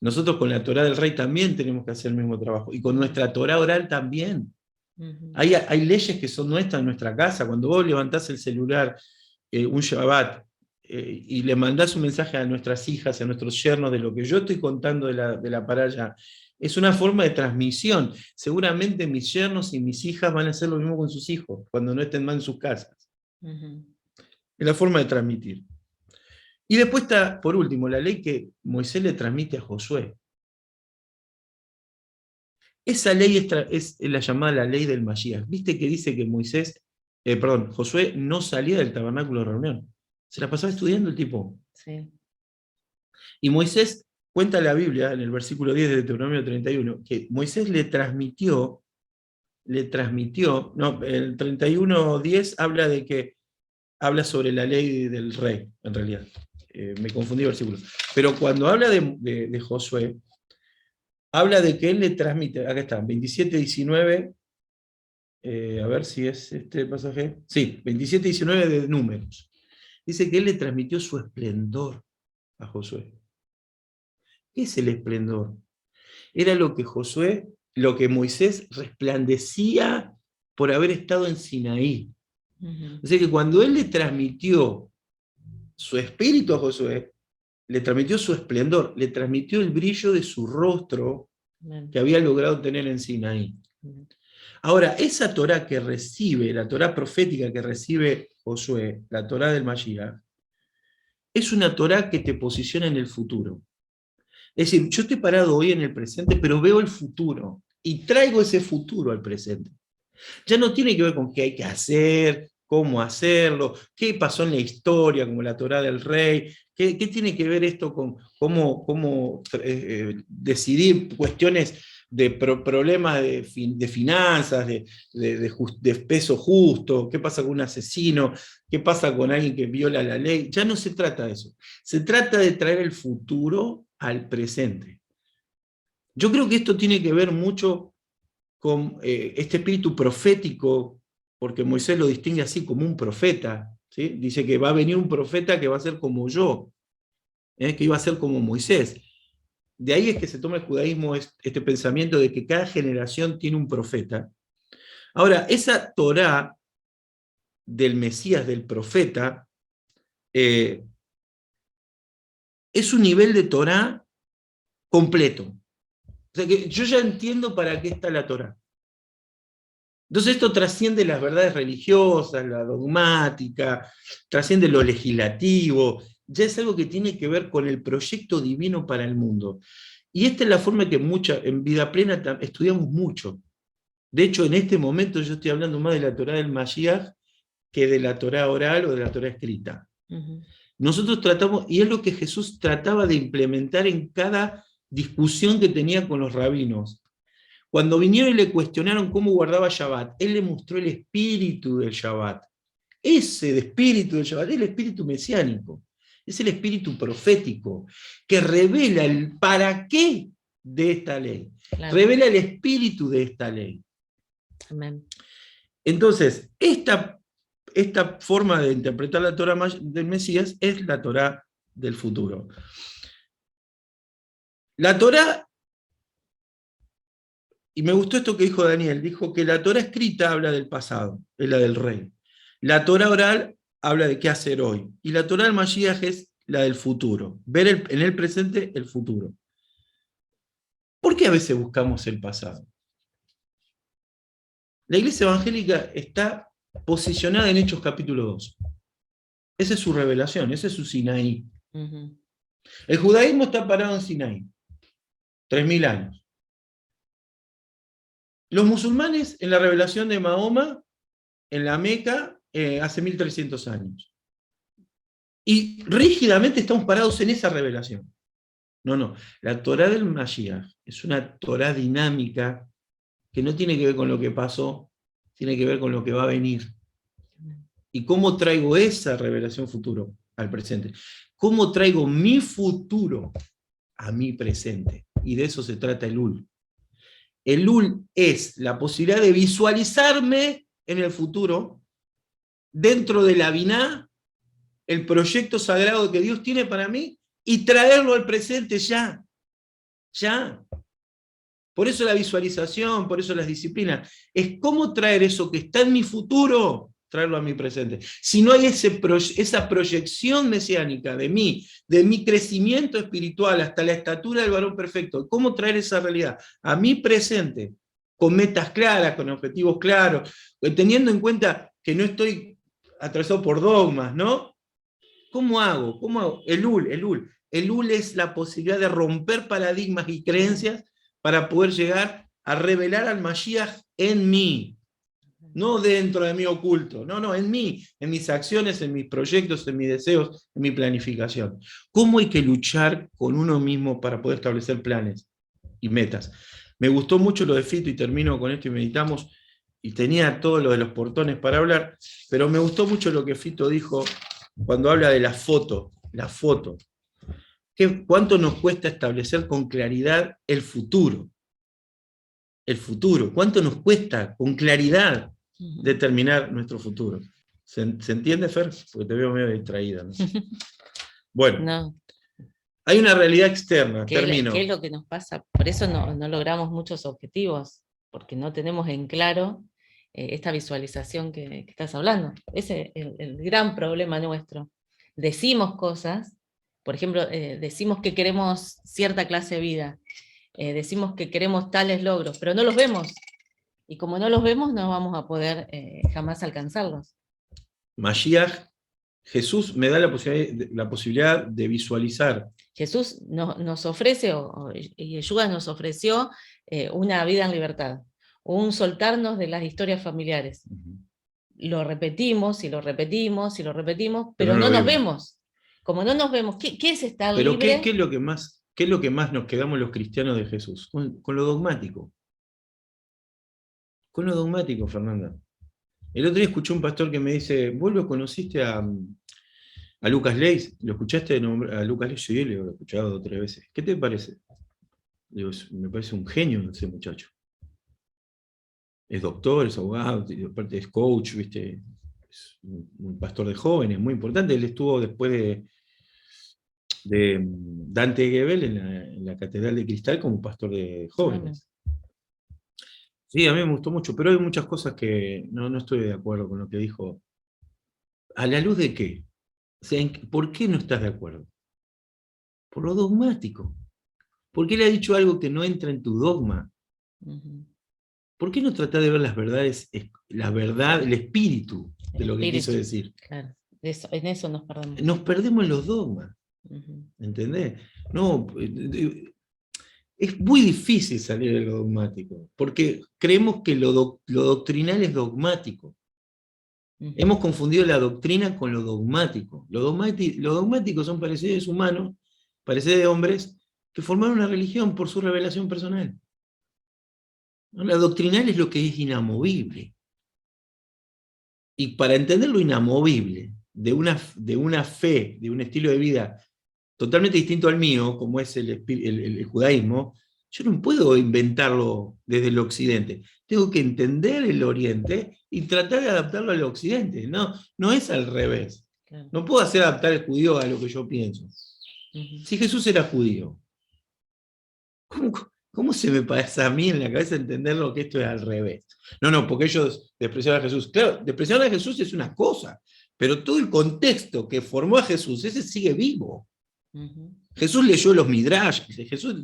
S2: Nosotros con la Torá del Rey también tenemos que hacer el mismo trabajo, y con nuestra Torá oral también. Hay leyes que son nuestras en nuestra casa. Cuando vos levantás el celular un Shabbat y le mandás un mensaje a nuestras hijas, a nuestros yernos, de lo que yo estoy contando de la paralla, es una forma de transmisión. Seguramente mis yernos y mis hijas van a hacer lo mismo con sus hijos, cuando no estén más en sus casas. Es la forma de transmitir. Y después está, por último, la ley que Moisés le transmite a Josué. Esa ley es la llamada la ley del Mashiach. ¿Viste que dice que Josué no salía del tabernáculo de reunión? Se la pasaba estudiando el tipo.
S1: Sí.
S2: Y Moisés, cuenta la Biblia, en el versículo 10 de Deuteronomio 31, que Moisés le transmitió, no, el 31:10 habla sobre la ley del rey, en realidad. Me confundí el versículo. Pero cuando habla de Josué, habla de que él le transmite, acá está, 27:19, a ver si es este pasaje. Sí, 27:19 de Números. Dice que él le transmitió su esplendor a Josué. ¿Qué es el esplendor? Era lo que Moisés resplandecía por haber estado en Sinaí. O sea que cuando él le transmitió su espíritu a Josué, le transmitió su esplendor, le transmitió el brillo de su rostro que había logrado tener en Sinaí. Ahora, esa Torá que recibe, la Torá profética que recibe Josué, la Torá del Mashiach, es una Torá que te posiciona en el futuro. Es decir, yo estoy parado hoy en el presente, pero veo el futuro y traigo ese futuro al presente. Ya no tiene que ver con qué hay que hacer, cómo hacerlo, qué pasó en la historia, como la Torá del Rey, qué tiene que ver esto con cómo decidir cuestiones de problemas de finanzas, de peso justo, qué pasa con un asesino, qué pasa con alguien que viola la ley. Ya no se trata de eso. Se trata de traer el futuro al presente. Yo creo que esto tiene que ver mucho con este espíritu profético, porque Moisés lo distingue así como un profeta, ¿sí? Dice que va a venir un profeta que va a ser como yo, que iba a ser como Moisés. De ahí es que se toma el judaísmo este pensamiento de que cada generación tiene un profeta. Ahora, esa Torá del Mesías, del profeta, es un nivel de Torá completo. O sea que yo ya entiendo para qué está la Torá. Entonces esto trasciende las verdades religiosas, la dogmática, trasciende lo legislativo, ya es algo que tiene que ver con el proyecto divino para el mundo. Y esta es la forma que en Vida Plena estudiamos mucho. De hecho, en este momento yo estoy hablando más de la Torá del Mashiach que de la Torá oral o de la Torá escrita. Nosotros tratamos, y es lo que Jesús trataba de implementar en cada discusión que tenía con los rabinos. Cuando vinieron y le cuestionaron cómo guardaba Shabbat, él le mostró el espíritu del Shabbat. Ese espíritu del Shabbat es el espíritu mesiánico, es el espíritu profético, que revela el para qué de esta ley. Claro. Revela el espíritu de esta ley.
S1: Amén.
S2: Entonces, esta forma de interpretar la Torá del Mesías es la Torá del futuro. La Torá, y me gustó esto que dijo Daniel, dijo que la Torá escrita habla del pasado, es la del rey. La Torá oral habla de qué hacer hoy. Y la Torá del Mashiach es la del futuro, ver en el presente el futuro. ¿Por qué a veces buscamos el pasado? La Iglesia Evangélica está posicionada en Hechos capítulo 2. Esa es su revelación, ese es su Sinaí. El judaísmo está parado en Sinaí, 3000 años. Los musulmanes en la revelación de Mahoma, en la Meca, hace 1300 años. Y rígidamente estamos parados en esa revelación. No, la Torá del Mashiach es una Torá dinámica que no tiene que ver con lo que pasó, tiene que ver con lo que va a venir. ¿Y cómo traigo esa revelación futuro al presente? ¿Cómo traigo mi futuro a mi presente? Y de eso se trata el Ul. El Ul es la posibilidad de visualizarme en el futuro, dentro de la Biná, el proyecto sagrado que Dios tiene para mí, y traerlo al presente ya. Ya. Por eso la visualización, por eso las disciplinas. Es cómo traer eso que está en mi futuro, traerlo a mi presente. Si no hay esa proyección mesiánica de mi crecimiento espiritual hasta la estatura del varón perfecto, ¿cómo traer esa realidad a mi presente? Con metas claras, con objetivos claros, teniendo en cuenta que no estoy atravesado por dogmas, ¿no? ¿Cómo hago? El Ul es la posibilidad de romper paradigmas y creencias para poder llegar a revelar al Mashiach en mí. No dentro de mí oculto, no, en mí, en mis acciones, en mis proyectos, en mis deseos, en mi planificación. ¿Cómo hay que luchar con uno mismo para poder establecer planes y metas? Me gustó mucho lo de Fito, y termino con esto y meditamos, y tenía todo lo de los portones para hablar, pero me gustó mucho lo que Fito dijo cuando habla de la foto. ¿Cuánto nos cuesta establecer con claridad el futuro? El futuro, ¿cuánto nos cuesta con claridad determinar nuestro futuro? ¿Se entiende, Fer? Porque te veo medio distraída, ¿no? Bueno,
S1: No.
S2: Hay una realidad externa, termino.
S1: ¿Qué es lo que nos pasa? Por eso no logramos muchos objetivos, porque no tenemos en claro esta visualización que estás hablando. Ese es el gran problema nuestro. Decimos cosas, por ejemplo, decimos que queremos cierta clase de vida, decimos que queremos tales logros, pero no los vemos. Y como no los vemos, no vamos a poder jamás alcanzarlos.
S2: Mashiach, Jesús me da la posibilidad de visualizar.
S1: Jesús nos ofrece, y Yeshua nos ofreció una vida en libertad, un soltarnos de las historias familiares. Lo repetimos, y lo repetimos, y lo repetimos, pero no nos vemos. Como no nos vemos, ¿qué es estar libre?
S2: Pero ¿qué es lo que más nos quedamos los cristianos de Jesús? Con lo dogmático. Con lo dogmático, Fernanda. El otro día escuché un pastor que me dice, ¿vos lo conociste a Lucas Leis? ¿Lo escuchaste a Lucas Leis? Sí, lo he escuchado 2 o 3 veces. ¿Qué te parece? Digo, me parece un genio ese muchacho. Es doctor, es abogado, y aparte es coach, ¿viste? Es un pastor de jóvenes, muy importante. Él estuvo después de Dante Gebel en la Catedral de Cristal como pastor de jóvenes. Sí, a mí me gustó mucho, pero hay muchas cosas que no estoy de acuerdo con lo que dijo. ¿A la luz de qué? O sea, ¿por qué no estás de acuerdo? Por lo dogmático. ¿Por qué le ha dicho algo que no entra en tu dogma? ¿Por qué no tratar de ver las verdades, la verdad, el espíritu de lo que quiso decir?
S1: Claro, en eso nos perdemos.
S2: Nos perdemos en los dogmas. ¿Entendés? No, es muy difícil salir de lo dogmático, porque creemos que lo doctrinal es dogmático. Hemos confundido la doctrina con lo dogmático. Lo dogmático son pareceres humanos, pareceres de hombres, que formaron una religión por su revelación personal. La doctrinal es lo que es inamovible. Y para entender lo inamovible de una fe, de un estilo de vida totalmente distinto al mío, como es el judaísmo, yo no puedo inventarlo desde el occidente. Tengo que entender el oriente y tratar de adaptarlo al occidente. No es al revés. Claro. No puedo hacer adaptar el judío a lo que yo pienso. Si Jesús era judío, ¿cómo se me pasa a mí en la cabeza entenderlo que esto es al revés? No, porque ellos despreciaban a Jesús. Claro, despreciar a Jesús es una cosa, pero todo el contexto que formó a Jesús, ese sigue vivo. Jesús leyó los Midrash, Jesús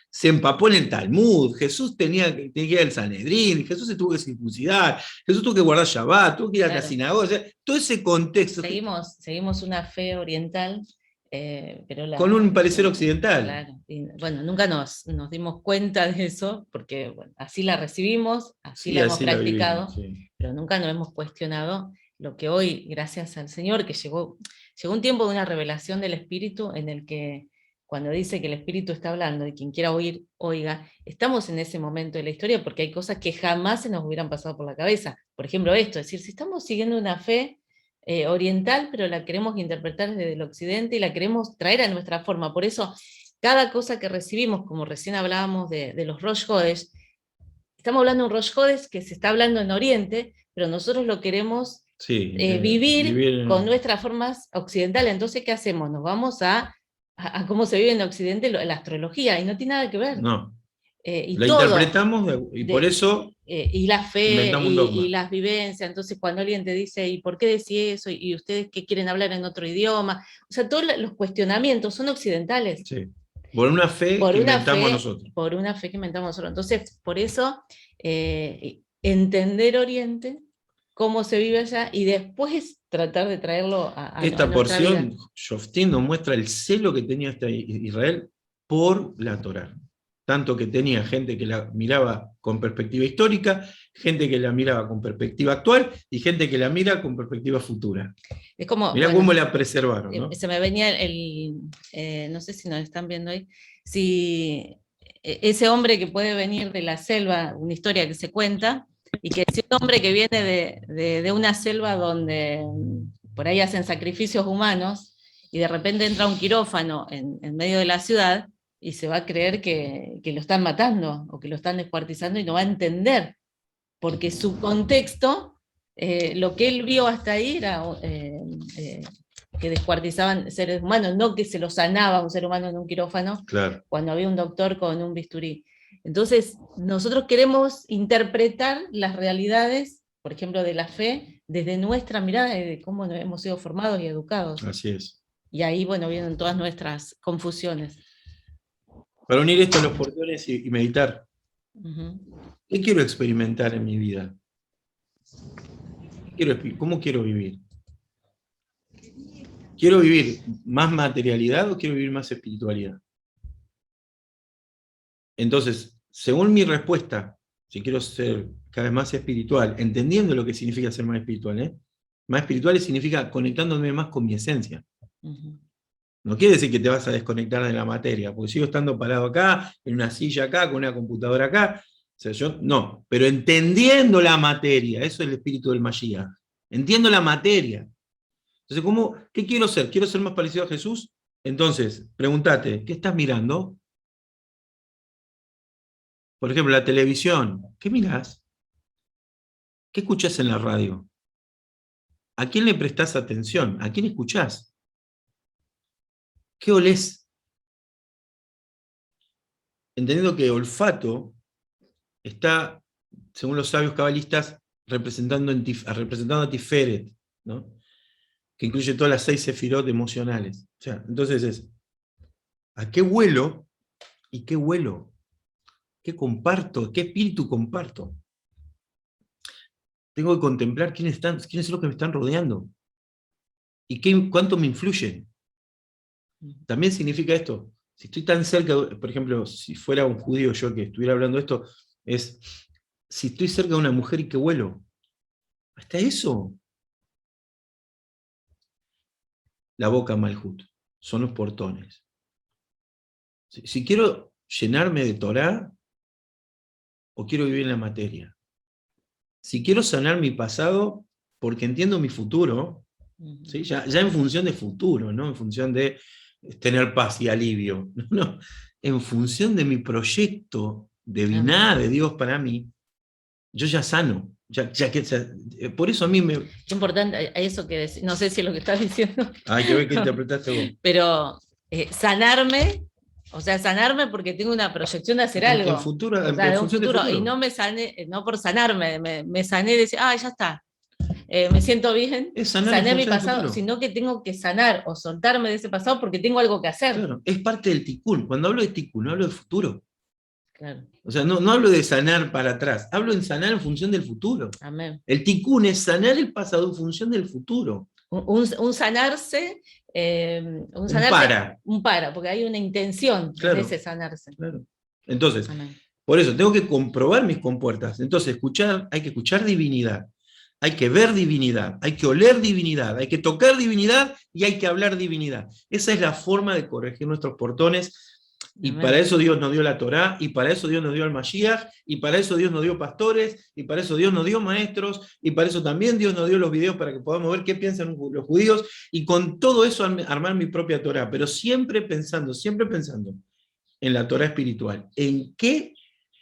S2: se empapó en el Talmud, Jesús tenía que ir al Sanedrín, Jesús se tuvo que circuncidar, Jesús tuvo que guardar Shabbat, tuvo que ir a la sinagoga, o sea, todo ese contexto.
S1: Seguimos una fe oriental, pero
S2: con un parecer occidental.
S1: Claro, y, bueno, nunca nos dimos cuenta de eso, porque bueno, así la recibimos, así la hemos practicado, pero nunca nos hemos cuestionado lo que hoy, gracias al Señor, que llegó un tiempo de una revelación del Espíritu en el que cuando dice que el Espíritu está hablando y quien quiera oír, oiga, estamos en ese momento de la historia porque hay cosas que jamás se nos hubieran pasado por la cabeza. Por ejemplo esto, es decir, si estamos siguiendo una fe oriental, pero la queremos interpretar desde el occidente y la queremos traer a nuestra forma. Por eso, cada cosa que recibimos, como recién hablábamos de los Rosh Hodesh, estamos hablando de un Rosh Hodesh que se está hablando en Oriente, pero nosotros lo queremos vivir con nuestras formas occidentales. Entonces, ¿qué hacemos? Nos vamos a cómo se vive en Occidente la astrología, y no tiene nada que ver.
S2: No. La interpretamos por eso
S1: y la fe y las vivencias. Entonces cuando alguien te dice ¿y por qué decís eso? ¿Y ustedes qué quieren hablar en otro idioma? O sea, todos los cuestionamientos son occidentales.
S2: Sí. Por una fe que inventamos nosotros.
S1: Por una fe que inventamos nosotros. Entonces, por eso, entender Oriente, cómo se vive allá, y después tratar de traerlo a
S2: esta porción, Shoftim nos muestra el celo que tenía Israel por la Torá. tanto que tenía gente que la miraba con perspectiva histórica, gente que la miraba con perspectiva actual, y gente que la mira con perspectiva futura.
S1: Es como,
S2: Mirá
S1: bueno,
S2: cómo la preservaron, ¿no?
S1: se me venía no sé si nos están viendo ahí, si ese hombre que puede venir de la selva, una historia que se cuenta, y que si un hombre que viene de una selva donde por ahí hacen sacrificios humanos, y de repente entra a un quirófano en medio de la ciudad, y se va a creer que lo están matando, o que lo están descuartizando, y no va a entender, porque su contexto, lo que él vio hasta ahí era que descuartizaban seres humanos, no que se lo sanaba un ser humano en un quirófano,
S2: Claro.
S1: cuando había un doctor con un bisturí. Entonces, nosotros queremos interpretar las realidades, por ejemplo, de la fe, desde nuestra mirada de cómo hemos sido formados y educados.
S2: Así es.
S1: Y ahí, bueno, vienen todas nuestras confusiones.
S2: Para unir esto a los portones y meditar,
S1: Uh-huh.
S2: ¿qué quiero experimentar en mi vida? ¿Cómo quiero vivir? ¿Quiero vivir más materialidad o quiero vivir más espiritualidad? Entonces, según mi respuesta, si quiero ser cada vez más espiritual, entendiendo lo que significa ser más espiritual, más espiritual significa conectándome más con mi esencia.
S1: Uh-huh.
S2: No quiere decir que te vas a desconectar de la materia, porque sigo estando parado acá, en una silla acá, con una computadora acá. O sea, yo no, pero entendiendo la materia, eso es el espíritu del Mashiach. Entiendo la materia. Entonces, ¿qué quiero ser? ¿Quiero ser más parecido a Jesús? Entonces, pregúntate, ¿qué estás mirando? Por ejemplo, la televisión. ¿Qué mirás? ¿Qué escuchás en la radio? ¿A quién le prestás atención? ¿A quién escuchás? ¿Qué olés? Entendiendo que olfato está, según los sabios cabalistas, representando a Tiferet, ¿no? Que incluye todas las 6 sefirot emocionales. O sea, entonces es, ¿a qué huelo y qué huelo? ¿Qué comparto? ¿Qué espíritu comparto? Tengo que contemplar quiénes son los que me están rodeando y cuánto me influyen. También significa esto. Si estoy tan cerca, por ejemplo, si fuera un judío yo que estuviera hablando de esto, es si estoy cerca de una mujer y que huelo. Hasta eso. La boca Malhut. Son los portones. Si quiero llenarme de Torah o quiero vivir en la materia. Si quiero sanar mi pasado porque entiendo mi futuro, ¿sí? ya en función de futuro, no en función de tener paz y alivio, no, en función de mi proyecto de Biná, de Dios para mí, yo ya sano. Por eso a mí me...
S1: Es importante eso que no sé si es lo que estás diciendo.
S2: Hay que ver qué interpretaste vos.
S1: Pero sanarme, o sea, sanarme porque tengo una proyección de hacer algo.
S2: En futuro,
S1: o sea,
S2: en
S1: de un
S2: función
S1: futuro.
S2: del futuro.
S1: Y no me sané, no por sanarme, me sané de decir, ya está. Me siento bien, sané mi pasado, sino que tengo que sanar o soltarme de ese pasado porque tengo algo que hacer.
S2: Claro, es parte del tikkun. Cuando hablo de tikkun, no hablo de futuro.
S1: Claro.
S2: O sea, no hablo de sanar para atrás, hablo en sanar en función del futuro.
S1: Amén.
S2: El tikkun es sanar el pasado en función del futuro.
S1: Un sanarse, un para, porque hay una intención de ese sanarse.
S2: Claro. Entonces, por eso tengo que comprobar mis compuertas. Entonces, hay que escuchar divinidad, hay que ver divinidad, hay que oler divinidad, hay que tocar divinidad y hay que hablar divinidad. Esa es la forma de corregir nuestros portones. Y para eso Dios nos dio la Torá, y para eso Dios nos dio el Mashiach, y para eso Dios nos dio pastores, y para eso Dios nos dio maestros, y para eso también Dios nos dio los videos para que podamos ver qué piensan los judíos, y con todo eso armar mi propia Torá, pero siempre pensando en la Torá espiritual. ¿En qué?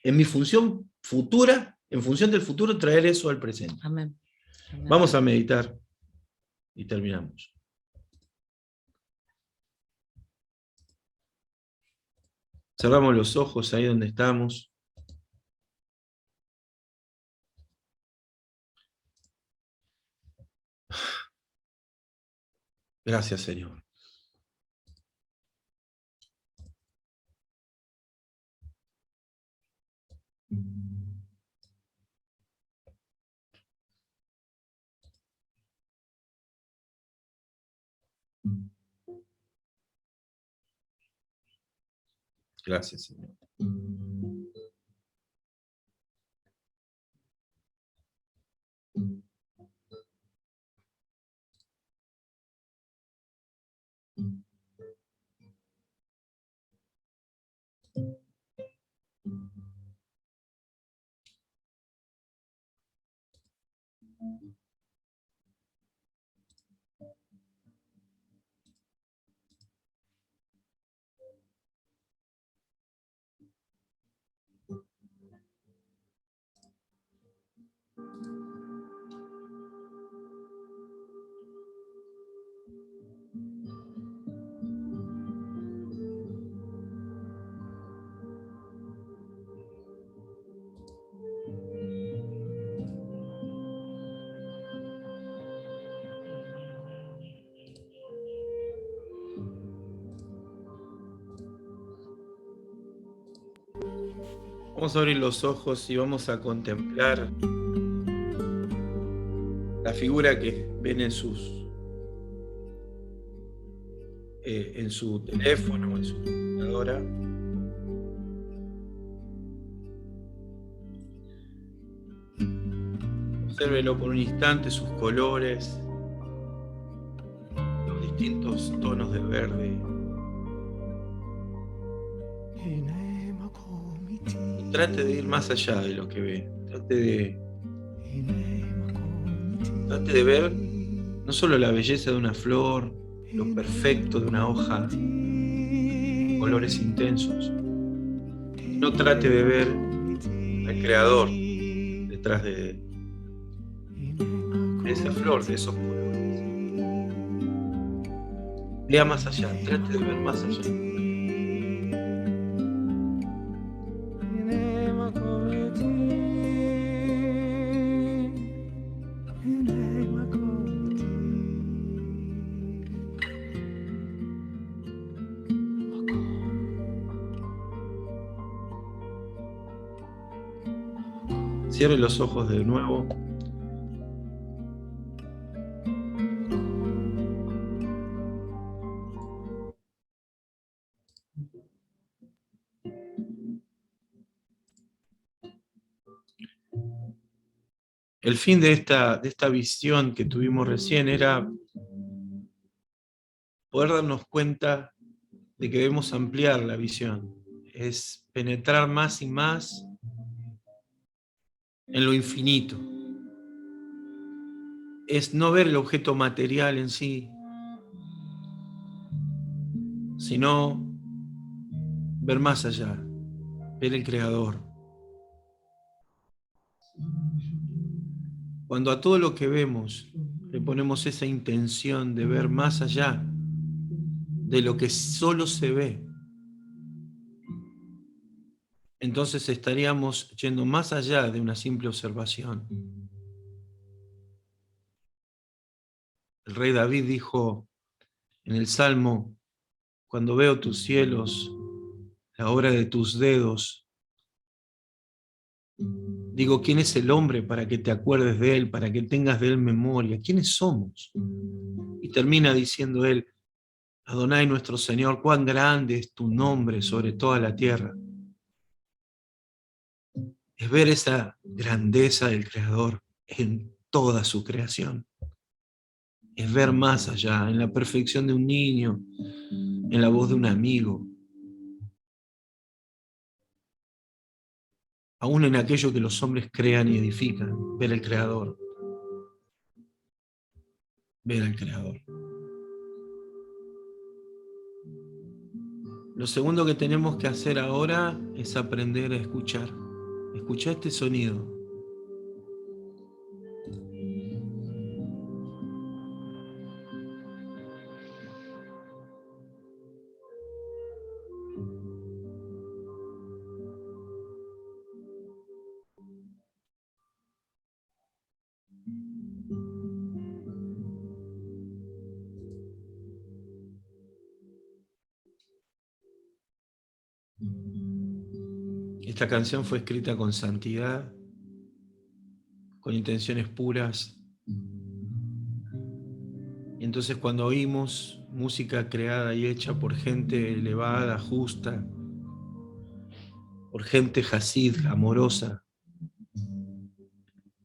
S2: En mi función futura, en función del futuro, traer eso al presente.
S1: Amén. Amén.
S2: Vamos a meditar y terminamos. Cerramos los ojos ahí donde estamos. Gracias, Señor. Gracias, Señor. Vamos a abrir los ojos y vamos a contemplar la figura que ven en su teléfono, en su computadora. Obsérvelo por un instante, sus colores, los distintos tonos de verde. Y trate de ir más allá de lo que ve. Trate de ver no solo la belleza de una flor, lo perfecto de una hoja, colores intensos. No trate de ver al creador detrás de esa flor, de esos colores. Vea más allá, trate de ver más allá. Cierre los ojos de nuevo. El fin de esta visión que tuvimos recién era poder darnos cuenta de que debemos ampliar la visión. Es penetrar más y más en lo infinito. Es no ver el objeto material en sí, sino ver más allá, ver el Creador. Cuando a todo lo que vemos le ponemos esa intención de ver más allá de lo que solo se ve, entonces estaríamos yendo más allá de una simple observación. El rey David dijo en el Salmo: cuando veo tus cielos, la obra de tus dedos, digo, ¿quién es el hombre para que te acuerdes de él, para que tengas de él memoria? ¿Quiénes somos? Y termina diciendo él: Adonai nuestro Señor, cuán grande es tu nombre sobre toda la tierra. Es ver esa grandeza del Creador en toda su creación. Es ver más allá, en la perfección de un niño, en la voz de un amigo, aún en aquello que los hombres crean y edifican, ver el Creador. Ver al Creador. Lo segundo que tenemos que hacer ahora es aprender a escuchar. Escuchar este sonido. Esta canción fue escrita con santidad, con intenciones puras. Y entonces cuando oímos música creada y hecha por gente elevada, justa, por gente hasid, amorosa,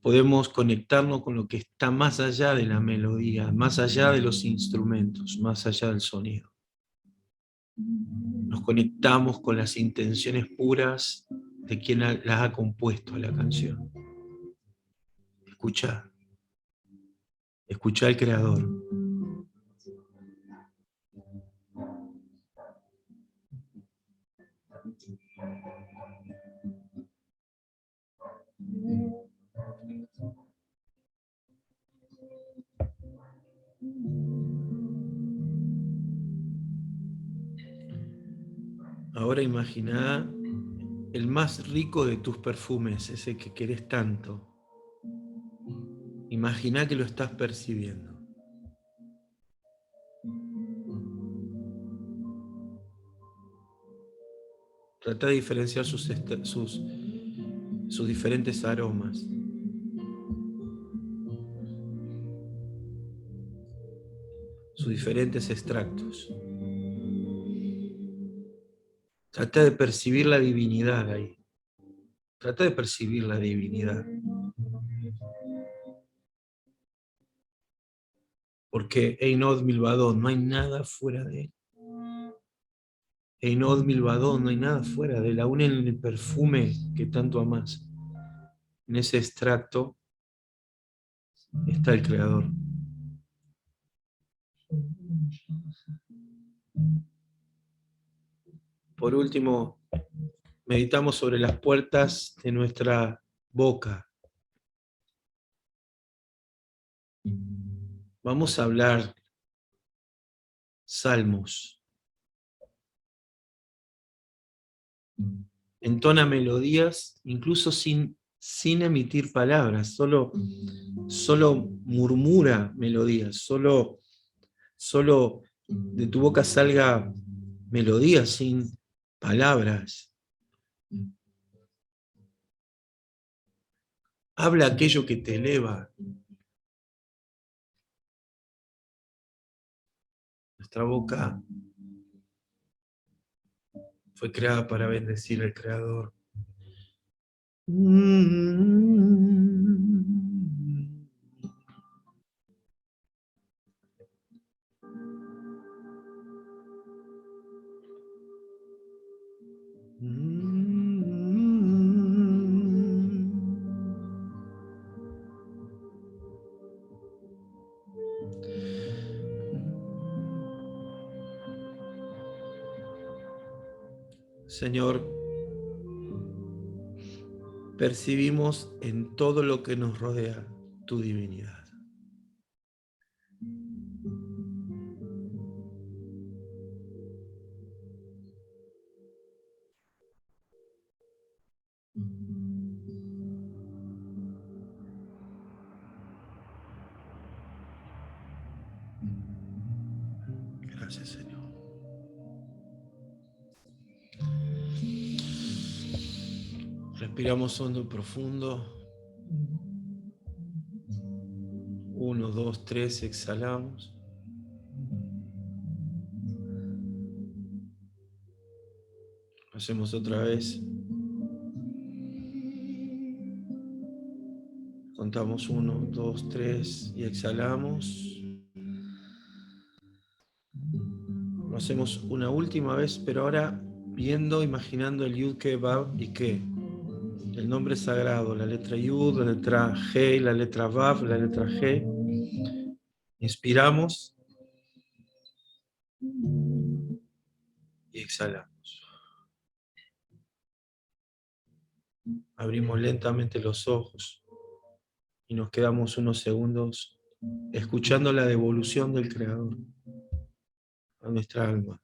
S2: podemos conectarnos con lo que está más allá de la melodía, más allá de los instrumentos, más allá del sonido. Nos conectamos con las intenciones puras de quien las ha compuesto a la canción. Escucha, escucha al Creador. Ahora imagina el más rico de tus perfumes, ese que querés tanto. Imagina que lo estás percibiendo. Trata de diferenciar sus diferentes aromas. Sus diferentes extractos. Trata de percibir la divinidad ahí. Trata de percibir la divinidad. Porque Einod Milvadón, no hay nada fuera de él. Einod Milvadón, no hay nada fuera de él. Aún en el perfume que tanto amas. En ese extracto está el Creador. Por último, meditamos sobre las puertas de nuestra boca. Vamos a hablar salmos. Entona melodías, incluso sin emitir palabras, solo murmura melodías, solo de tu boca salga melodías sin palabras. Habla aquello que te eleva. Nuestra boca fue creada para bendecir al Creador. Señor, percibimos en todo lo que nos rodea tu divinidad. Gracias, Señor. Respiramos hondo y profundo. 1, 2, 3, exhalamos. Hacemos otra vez. Contamos 1, 2, 3 y exhalamos. Lo hacemos una última vez, pero ahora viendo, imaginando el Yud, Ke, Vav y Ke. El nombre sagrado, la letra Yud, la letra He, la letra Vav, la letra He. Inspiramos y exhalamos. Abrimos lentamente los ojos y nos quedamos unos segundos escuchando la devolución del Creador a nuestra alma.